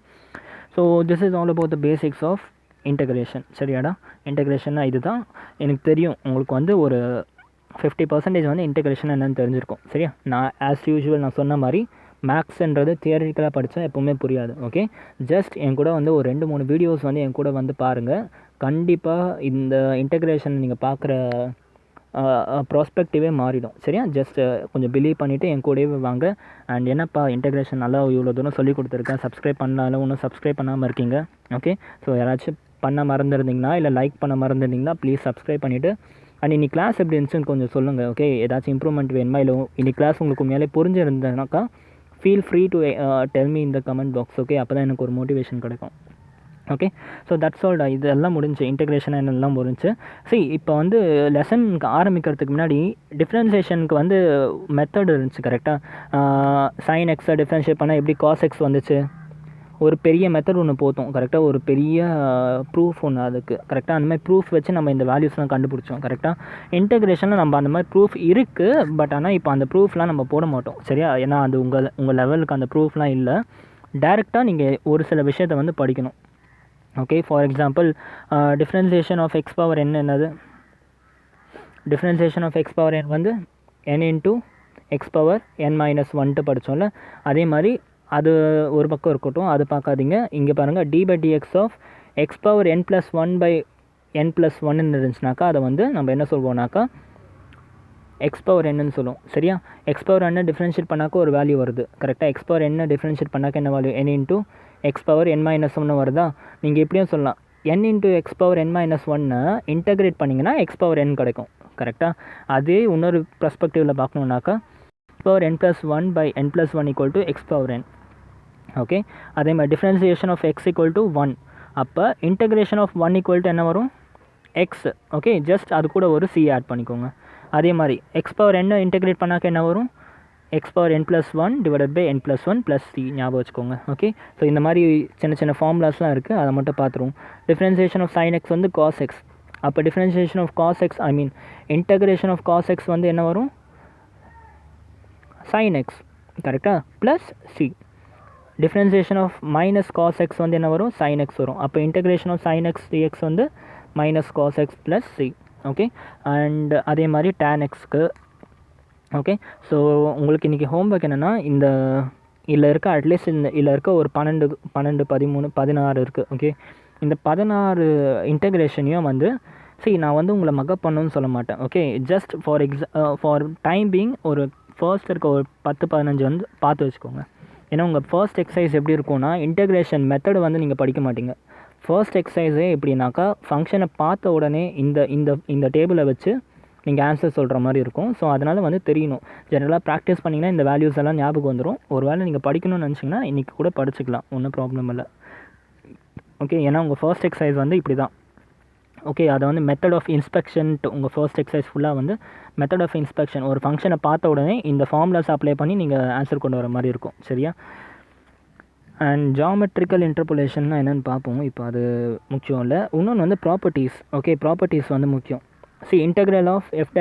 So this is all about the basics of integration. சரியாடா? இன்டெகிரேஷன்னா இது தான். எனக்கு தெரியும் உங்களுக்கு வந்து ஒரு 50% வந்து இன்டெகிரேஷன் என்னென்னு தெரிஞ்சிருக்கும். சரியா? நான் ஆஸ் யூஷுவல் நான் சொன்ன மாதிரி மேக்ஸ்ன்றது தியரிட்டிக்கலாக படித்தா எப்போவுமே புரியாது. ஓகே, ஜஸ்ட் என் கூட வந்து ஒரு 2-3 வீடியோஸ் வந்து என் கூட வந்து பாருங்கள். கண்டிப்பாக இந்த இன்டெகிரேஷன் நீங்கள் பார்க்குற ப்ராஸ்பெக்டிவே மாறிடும். சரியா? ஜஸ்ட் கொஞ்சம் பிலீவ் பண்ணிவிட்டு என் கூடவே வாங்க. அண்ட் என்னப்பா இன்டெகிரேஷன் நல்லா இவ்வளோ தூரம் சொல்லி கொடுத்துருக்கேன், சப்ஸ்கிரைப் பண்ணாலும் இன்னும் சப்ஸ்கிரைப் பண்ணாமல் இருக்கீங்க. ஓகே, ஸோ யாராச்சும் பண்ண மறந்துருந்தீங்கன்னா இல்லை லைக் பண்ண மறந்துருந்தீங்கன்னா ப்ளீஸ் சப்ஸ்கிரைப் பண்ணிவிட்டு, அண்ட் இன்னைக்கு கிளாஸ் எப்படி இருந்துச்சுன்னு கொஞ்சம் சொல்லுங்கள். ஓகே, ஏதாச்சும் இம்ப்ரூவ்மெண்ட் வேணுமா, இல்லை இன்னைக்கு கிளாஸ் உங்களுக்கு மேலே புரிஞ்சிருந்ததுனாக்கா feel free to tell me இந்த கமெண்ட் பாக்ஸ். ஓகே, அப்போ தான் எனக்கு ஒரு மோட்டிவேஷன் கிடைக்கும். ஓகே, ஸோ தட்ஸ் ஆல்டா. இதெல்லாம் முடிஞ்சு, இன்டெகிரேஷன் என்னெல்லாம் முடிஞ்சு. இப்போ வந்து லெசனுக்கு ஆரம்பிக்கிறதுக்கு முன்னாடி டிஃப்ரென்சியேஷனுக்கு வந்து மெத்தட் இருந்துச்சு கரெக்டாக. sin x டிஃப்ரென்ஷியேட் பண்ணால் எப்படி cos x வந்துச்சு, ஒரு பெரிய மெத்தட் ஒன்று போத்தோம் கரெக்டாக, ஒரு பெரிய ப்ரூஃப் ஒன்று அதுக்கு கரெக்டாக. அந்த மாதிரி ப்ரூஃப் வச்சு நம்ம இந்த வேல்யூஸ்லாம் கண்டுபிடிச்சோம் கரெக்டாக. இன்டெகிரேஷனில் நம்ம அந்த மாதிரி ப்ரூஃப் இருக்குது, பட் ஆனால் இப்போ அந்த ப்ரூஃப்லாம் நம்ம போட மாட்டோம். சரியா? ஏன்னா அது உங்கள் லெவலுக்கு அந்த ப்ரூஃப்லாம் இல்லை. டேரெக்டாக நீங்கள் ஒரு சில விஷயத்தை வந்து படிக்கணும். Okay, for example differentiation of x power n என்னது, differentiation of x power n வந்து n into x power n minus 1 படித்தோம்ல, அதே மாதிரி அது ஒரு பக்கம் இருக்கட்டும், அது பார்க்காதீங்க. இங்கே பாருங்கள், d/dx of x power n + 1/n+1 இருந்துச்சுனாக்கா அதை வந்து நம்ம என்ன சொல்வோம்னாக்கா x பவர் என்னன்னு சொல்லுவோம். சரியா? x பவர் n டிஃப்ரென்ஷியேட் பண்ணாக்க ஒரு வேல்யூ வருது கரெக்டாக. x பவர் n டிஃப்ரென்ஷியேட் பண்ணாக்க என்ன value, n into x power n minus 1 வருதா. நீங்கள் எப்படியும் சொல்லலாம், n into x power n minus 1 integrate பண்ணிங்கன்னா x பவர் n கிடைக்கும் கரெக்டாக. அதே இன்னொரு பர்ஸ்பெக்டிவில் பார்க்கணுன்னாக்கா x power n+1/n+1 = x power n. Okay, அதே மாதிரி டிஃப்ரென்சியேஷன் ஆஃப் x = 1, அப்போ இன்டகிரேஷன் ஆஃப் 1 = என்ன வரும், x. ஓகே, ஜஸ்ட் அது கூட ஒரு c ஆட் பண்ணிக்கோங்க. அதே மாதிரி x பவர் n இன்டகிரேட் பண்ணாக்க என்ன வரும், x power n+1 / n+1 + c ஞாபகம் வச்சுக்கோங்க. ஓகே, ஸோ இந்த மாதிரி சின்ன சின்ன ஃபார்முலாஸ்லாம் இருக்குது, அதை மட்டும் பார்த்துருவோம். டிஃப்ரென்சியேஷன் ஆஃப் sin x வந்து cos x, அப்போ differentiation of cos x integration of cos x வந்து என்ன வரும், sin x கரெக்டாக plus c. Differentiation of minus cos x வந்து என்ன வரும், sin x வரும். அப்போ integration of sin x dx வந்து minus cos x plus c. Okay, and அதே மாதிரி tan x-க்கு. ஓகே, ஸோ உங்களுக்கு இன்றைக்கி ஹோம்ஒர்க் என்னென்னா, இதில் இருக்க அட்லீஸ்ட் இதில் இருக்க ஒரு 12, 13, 16 இருக்குது. ஓகே, இந்த 16 இன்டகிரேஷனையும் வந்து நான் வந்து உங்களை மக்கப் பண்ணணும்னு சொல்ல மாட்டேன். Okay, just for time being ஒரு ஃபர்ஸ்ட் இருக்க ஒரு 10-15 வந்து பார்த்து வச்சுக்கோங்க. ஏன்னா உங்கள் ஃபர்ஸ்ட் எக்ஸசைஸ் எப்படி இருக்கும்னா, இன்டகிரேஷன் மெத்தடு வந்து நீங்கள் படிக்க மாட்டீங்க. ஃபர்ஸ்ட் எக்ஸசைஸே எப்படின்னாக்கா, ஃபங்க்ஷனை பார்த்த உடனே இந்த டேபிளை வச்சு நீங்கள் ஆன்சர் சொல்கிற மாதிரி இருக்கும். ஸோ அதனால் வந்து தெரியணும். ஜெனரலாக ப்ராக்டிஸ் பண்ணிங்கன்னா இந்த வேல்யூஸ் எல்லாம் ஞாபகம் வந்துடும். ஒரு வேளை நீங்கள் படிக்கணும்னு நினச்சிங்கன்னா இன்றைக்கி கூட படிச்சுக்கலாம், ஒன்றும் ப்ராப்ளம் இல்லை. ஓகே, ஏன்னா உங்கள் ஃபர்ஸ்ட் எக்ஸசைஸ் வந்து இப்படி தான். ஓகே, அதை வந்து மெத்தட் ஆஃப் இன்ஸ்பெக்ஷன், உங்கள் ஃபர்ஸ்ட் எக்ஸசைஸ் ஃபுல்லாக வந்து மெத்தட் ஆஃப் இன்ஸ்பெக்ஷன். ஒரு ஃபங்க்ஷனை பார்த்த உடனே இந்த ஃபார்முலாஸ் அப்ளை பண்ணி நீங்கள் ஆன்சர் கொண்டு வர மாதிரி இருக்கும். சரியா? அண்ட் ஜாமெட்ரிக்கல் இன்டர்போலேஷன்னா என்னென்னு பார்ப்போம். இப்போ அது முக்கியம் இல்லை. இன்னொன்று வந்து ப்ராப்பர்ட்டிஸ். ஓகே, ப்ராப்பர்ட்டிஸ் வந்து முக்கியம். இன்டெக்ரல் ஆஃப் f'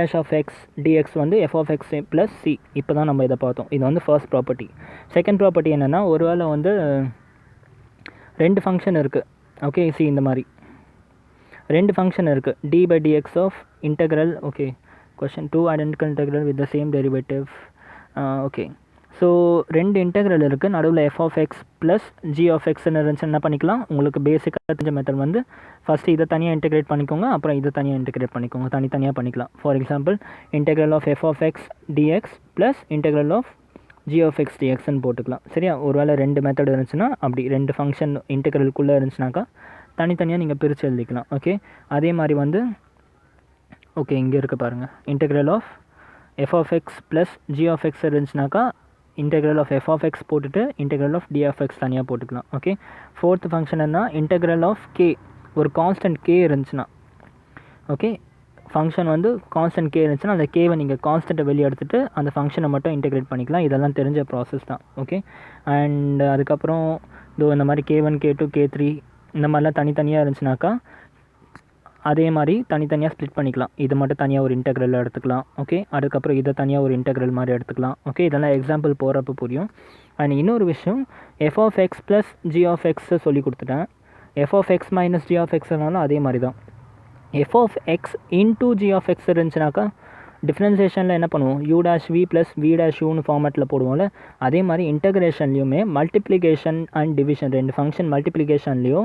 dx வந்து f(x + c). இப்போ தான் நம்ம இதை பார்த்தோம். இது வந்து ஃபர்ஸ்ட் ப்ராப்பர்ட்டி. செகண்ட் ப்ராப்பர்ட்டி என்னென்னா, ஒரு வேளை வந்து 2 ஃபங்க்ஷன் இருக்குது. ஓகே, இந்த மாதிரி 2 ஃபங்க்ஷன் இருக்குது. d/dx of integral. Okay, question 2 identical integral with the same derivative. Okay, so 2 integral இருக்குது. நடுவில் f(x + g(x)ன்னு இருந்துச்சு. என்ன பண்ணிக்கலாம், உங்களுக்கு பேசிக்காக தெரிஞ்ச மெத்தட் வந்து ஃபஸ்ட்டு இதை தனியாக இன்டெகிரேட் பண்ணிக்கோங்க, அப்புறம் இதை தனியாக இன்டெகிரேட் பண்ணிக்கோங்க. தனித்தனியாக பண்ணிக்கலாம். For example, integral of f(x dx) plus integral of g(x dxன்னு போட்டுக்கலாம். சரியா? ஒரு வேளை 2 மெத்தட் இருந்துச்சுன்னா, அப்படி 2 ஃபங்க்ஷன் இன்டெக்ரலுக்குள்ளே இருந்துச்சுனாக்கா தனித்தனியாக நீங்கள் பிரித்து எழுதிக்கலாம். ஓகே, அதே மாதிரி வந்து ஓகே இங்கே இருக்க பாருங்கள், இன்டெக்ரல் ஆஃப் f(x + g(x) இருந்துச்சுனாக்கா integral of F of X போட்டுட்டு integral of D of X தனியாக போட்டுக்கலாம். ஓகே, ஃபோர்த் ஃபங்க்ஷன் என்ன, இன்டெக்ரல் ஆஃப் கே, ஒரு கான்ஸ்டன்ட் கே இருந்துச்சுன்னா, ஓகே ஃபங்க்ஷன் வந்து கான்ஸ்டன்ட் கே இருந்துச்சுன்னா அந்த கேவை நீங்கள் கான்ஸ்டன்ட்டை வெளியே எடுத்துகிட்டு அந்த ஃபங்க்ஷனை மட்டும் இன்டெகிரேட் பண்ணிக்கலாம். இதெல்லாம் தெரிஞ்ச ப்ராசஸ் தான். ஓகே, அண்ட் அதுக்கப்புறம் இந்த மாதிரி K1 K2 K3 இந்த மாதிரிலாம் தனித்தனியாக இருந்துச்சுனாக்கா அதே மாதிரி தனித்தனியாக ஸ்ப்ளிட் பண்ணிக்கலாம். இது மட்டும் தனியாக ஒரு இன்டெக்ரல் எடுத்துக்கலாம். ஓகே, அதுக்கப்புறம் இதை தனியாக ஒரு இன்டெக்ரல் மாதிரி எடுத்துக்கலாம். ஓகே, இதெல்லாம் எக்ஸாம்பிள் போகிறப்ப புரியும். அண்ட் இன்னொரு விஷயம், F of X plus G of எக்ஸை சொல்லி கொடுத்துட்டேன். F of X minus G of எக்ஸ்னாலும் அதே மாதிரி தான். F of X into G of X இருந்துச்சுனாக்கா டிஃப்ரென்சியேஷனில் என்ன பண்ணுவோம், U dash V plus V dash யூன்னு ஃபார்மேட்டில் போடுவோம்ல, அதே மாதிரி இன்டகிரேஷன்லையுமே மல்டிப்ளிகேஷன் அண்ட் டிவிஷன், 2 ஃபங்க்ஷன் மல்டிப்ளிகேஷன்லையோ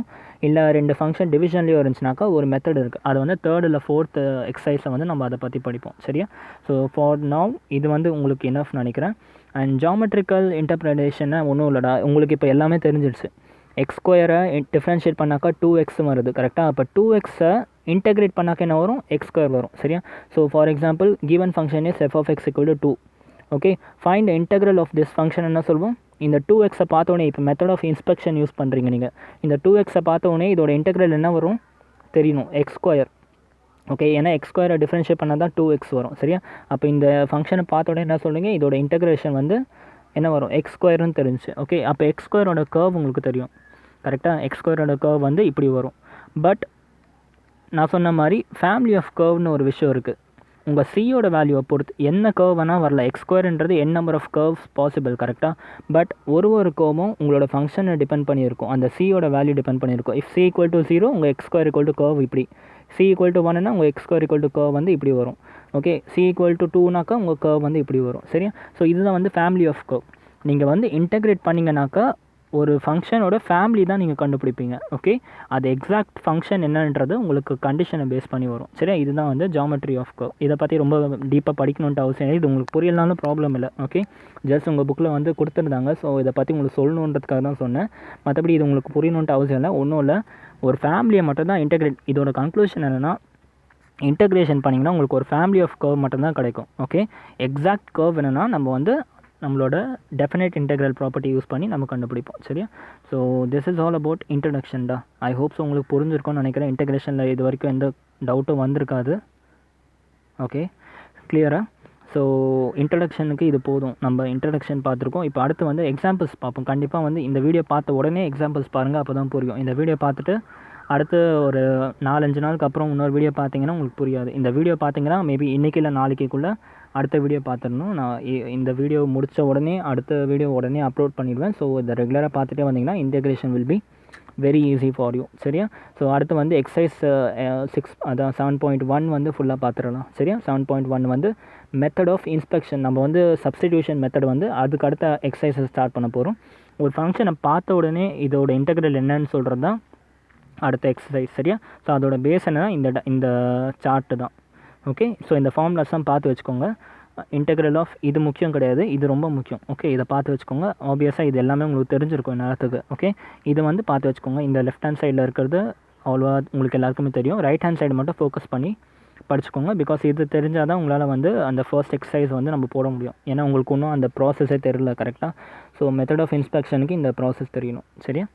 இல்லை 2 ஃபங்க்ஷன் டிவிஷன்லையோ இருந்துச்சுனாக்கா ஒரு மெத்தட் இருக்குது. அது வந்து 3rd இல்லை 4th எக்ஸசைஸை வந்து நம்ம அதை பற்றி படிப்போம். சரியா? ஸோ ஃபார் நவ் இது வந்து உங்களுக்கு எனஃப் நினைக்கிறேன். அண்ட் ஜாமெட்ரிக்கல் இன்டர்பிரேஷனை ஒன்றும் இல்லைடா, உங்களுக்கு இப்போ எல்லாமே தெரிஞ்சிடுச்சு. எக்ஸ் ஸ்கொயரை டிஃப்ரென்ஷியேட் பண்ணாக்கா 2x வருது. கரெக்டாக? அப்போ 2xை இன்டெகிரேட் பண்ணாக்க என்ன வரும், எக்ஸ் ஸ்கொயர் வரும். சரியா? So for example given function is f of X equal to 2. Okay, find integral of this function என்ன சொல்வோம், இந்த 2xை பார்த்தோன்னே இப்போ மெத்தட் ஆஃப் இன்ஸ்பெக்ஷன் யூஸ் பண்ணுறீங்க நீங்கள், இந்த 2xை பார்த்தோன்னே இதோட இன்டெக்ரல் என்ன வரும் தெரியணும், எக்ஸ் ஸ்கொயர். ஓகே, ஏன்னா எக்ஸ் ஸ்கொயரை டிஃப்ரென்ஷியேட் பண்ணால் தான் 2x வரும். சரியா? அப்போ இந்த ஃபங்க்ஷனை பார்த்தோன்னே என்ன சொல்லுங்கள், இதோட இன்டெக்ரேஷன் வந்து என்ன வரும், எக்ஸ் ஸ்கொயர்னு தெரிஞ்சு. ஓகே, அப்போ எக்ஸ் ஸ்கொயரோட கர்வ் உங்களுக்கு தெரியும். கரெக்டாக? எக்ஸ் ஸ்கொயரோட கர்வ் வந்து இப்படி வரும். பட் நான் சொன்ன மாதிரி ஃபேமிலி ஆஃப் கர்வ்னு ஒரு விஷயம் இருக்குது. உங்கள் சியோட வேல்யூவை பொறுத்து என்ன கர்வ் வேணால் வரல. எக்ஸ் ஸ்கொயர்ன்றது N number of curves possible. கரெக்டாக? பட் ஒரு கர்வும் உங்களோட ஃபங்க்ஷனை டிபெண்ட் பண்ணியிருக்கும், அந்த சியோட வேல்யூ டிபெண்ட் பண்ணியிருக்கும். இஃப் சி ஈக்குவல் டு 0 உங்கள் X square equal to curve இப்படி, சி ஈக்குவல் டு 1னா உங்கள் X square equal to curve வந்து இப்படி வரும். ஓகே, சி ஈக்குவல் டு 2னாக்கா உங்கள் கர்வ் வந்து இப்படி வரும். சரியா? ஸோ இதுதான் வந்து ஃபேமிலி ஆஃப் கர்வ். நீங்கள் வந்து இன்டெகிரேட் பண்ணிங்கனாக்கா ஒரு ஃபங்க்ஷனோட ஃபேமிலி தான் நீங்கள் கண்டுபிடிப்பீங்க. ஓகே, அது எக்ஸாக்ட் ஃபங்க்ஷன் என்னன்றது உங்களுக்கு கண்டிஷனை பேஸ் பண்ணி வரும். சரியா? இதுதான் வந்து ஜாமெட்ரி ஆஃப் கர்வ். இதை பற்றி ரொம்ப டீப்பாக படிக்கணுன்ட்டு அவசியம் இல்லை. இது உங்களுக்கு புரியலனாலும் ப்ராப்ளம் இல்லை. ஓகே, ஜஸ்ட் உங்கள் புக்கில் வந்து கொடுத்துருந்தாங்க. ஸோ இதை பற்றி உங்களுக்கு சொல்லணுன்றதுக்காக தான் சொன்னேன். மற்றபடி இது உங்களுக்கு புரியணுன்ட்டு அவசியம் இல்லை. ஒன்றும் இல்லை, ஒரு ஃபேமிலியை மட்டும் தான் இன்டெகிரேட். இதோட கன்க்ளூஷன் என்னென்னா, இன்டெகிரேஷன் பண்ணிங்கன்னா உங்களுக்கு ஒரு ஃபேமிலி ஆஃப் கர்வ் மட்டும்தான் கிடைக்கும். ஓகே, எக்ஸாக்ட் கர்வ் என்னென்னா நம்ம வந்து நம்மளோட டெஃபினைட் இன்டெக்ரல் ப்ராப்பர்ட்டி யூஸ் பண்ணி நம்ம கண்டுபிடிப்போம். சரியா? So this is all about இன்ட்ரடக்ஷன்டா. ஐ ஹோப் ஸோ உங்களுக்கு புரிஞ்சிருக்கும்னு நினைக்கிறேன். இன்டெகிரேஷனில் இது வரைக்கும் எந்த டவுட்டும் வந்திருக்காது. ஓகே, கிளியராக? ஸோ இன்ட்ரடக்ஷனுக்கு இது போதும். நம்ம இன்ட்ரடக்ஷன் பார்த்துருக்கோம். இப்போ அடுத்து வந்து எக்ஸாம்பிள்ஸ் பார்ப்போம். கண்டிப்பாக வந்து இந்த வீடியோ பார்த்த உடனே எக்ஸாம்பிள்ஸ் பாருங்கள், அப்போ தான் புரியும். இந்த வீடியோ பார்த்துட்டு அடுத்து ஒரு 4-5 நாளுக்கு அப்புறம் இன்னொரு வீடியோ பார்த்தீங்கன்னா உங்களுக்கு புரியாது. இந்த வீடியோ பார்த்தீங்கன்னா மேபி இன்றைக்கி இல்லை நாளைக்குள்ளே அடுத்த வீடியோ பார்த்துடணும். நான் இந்த வீடியோ முடித்த உடனே அடுத்த வீடியோ உடனே அப்லோட் பண்ணிடுவேன். ஸோ இதை ரெகுலராக பார்த்துட்டே வந்தீங்கன்னா integration will be very easy for you. சரியா? ஸோ அடுத்து வந்து எக்ஸசைஸ் 6 அதான் 7.1 வந்து ஃபுல்லாக பார்த்துடலாம். சரியா? 7.1 வந்து மெத்தட் ஆஃப் இன்ஸ்பெக்ஷன். நம்ம வந்து சப்ஸ்டிடியூஷன் மெத்தட் வந்து அதுக்கு அடுத்த எக்ஸசைஸை ஸ்டார்ட் பண்ண போகிறோம். ஒரு ஃபங்க்ஷனை பார்த்த உடனே இதோட இன்டெக்ரல் என்னன்னு சொல்கிறது தான் அடுத்த எக்ஸசைஸ். சரியா? ஸோ அதோட பேஸ் என்னன்னா இந்த சார்ட்டு தான். ஓகே, ஸோ இந்த ஃபார்முலாஸ்லாம் பார்த்து வச்சுக்கோங்க. இன்டெக்ரல் ஆஃப் இது முக்கியம் கிடையாது, இது ரொம்ப முக்கியம். ஓகே, இதை பார்த்து வச்சுக்கோங்க. ஆப்வியஸாக இது எல்லாமே உங்களுக்கு தெரிஞ்சிருக்கும் நேரத்துக்கு. ஓகே, இது வந்து பார்த்து வச்சுக்கோங்க. இந்த லெஃப்ட் ஹேண்ட் சைடில் இருக்கிறது அவ்வளோவா உங்களுக்கு எல்லாருக்குமே தெரியும். ரைட் ஹேண்ட் சைடு மட்டும் ஃபோக்கஸ் பண்ணி படிச்சுக்கோங்க. பிகாஸ் இது தெரிஞ்சால் தான் உங்களால் வந்து அந்த ஃபர்ஸ்ட் எக்ஸசைஸ் வந்து நம்ம போட முடியும். ஏன்னா உங்களுக்கு இன்னும் அந்த ப்ராசஸே தெரியல. கரெக்டாக? ஸோ மெத்தட் ஆஃப் இன்ஸ்பெக்ஷனுக்கு இந்த ப்ராசஸ் தெரியணும். சரியா?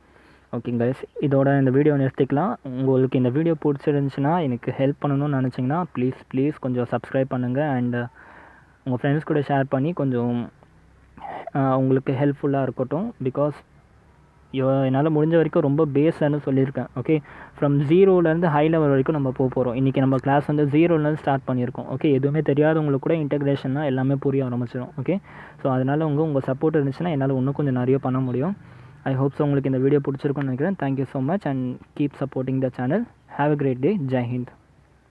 ஓகே கைஸ், இதோட இந்த வீடியோ நிறுத்திக்கலாம். உங்களுக்கு இந்த வீடியோ பிடிச்சிருந்துச்சுன்னா எனக்கு ஹெல்ப் பண்ணணும்னு நினச்சிங்கன்னா ப்ளீஸ் கொஞ்சம் சப்ஸ்கிரைப் பண்ணுங்கள். அண்ட் உங்கள் ஃப்ரெண்ட்ஸ் கூட ஷேர் பண்ணி கொஞ்சம் உங்களுக்கு ஹெல்ப்ஃபுல்லாக இருக்கட்டும். பிகாஸ் என்னால் முடிஞ்ச வரைக்கும் ரொம்ப பேஸ்ன்னு சொல்லியிருக்கேன். ஓகே, ஃப்ரம் 0லேருந்து ஹை லெவல் வரைக்கும் நம்ம போகிறோம். இன்றைக்கி நம்ம கிளாஸ் வந்து 0லேருந்து ஸ்டார்ட் பண்ணியிருக்கோம். ஓகே, எதுவுமே தெரியாதவங்களுக்கு கூட இன்டெகிரேஷன்னா எல்லாமே புரிய ஆரம்பிச்சிடும். ஓகே, ஸோ அதனால் உங்கள் சப்போர்ட் இருந்துச்சுன்னா என்னால் இன்னும் கொஞ்சம் நிறைய பண்ண முடியும். I hope so உங்களுக்கு இந்த வீடியோ பிடிச்சிருக்கும்னு நினைக்கிறேன். Thank you so much and keep supporting the channel. Have a great day. Jai Hind.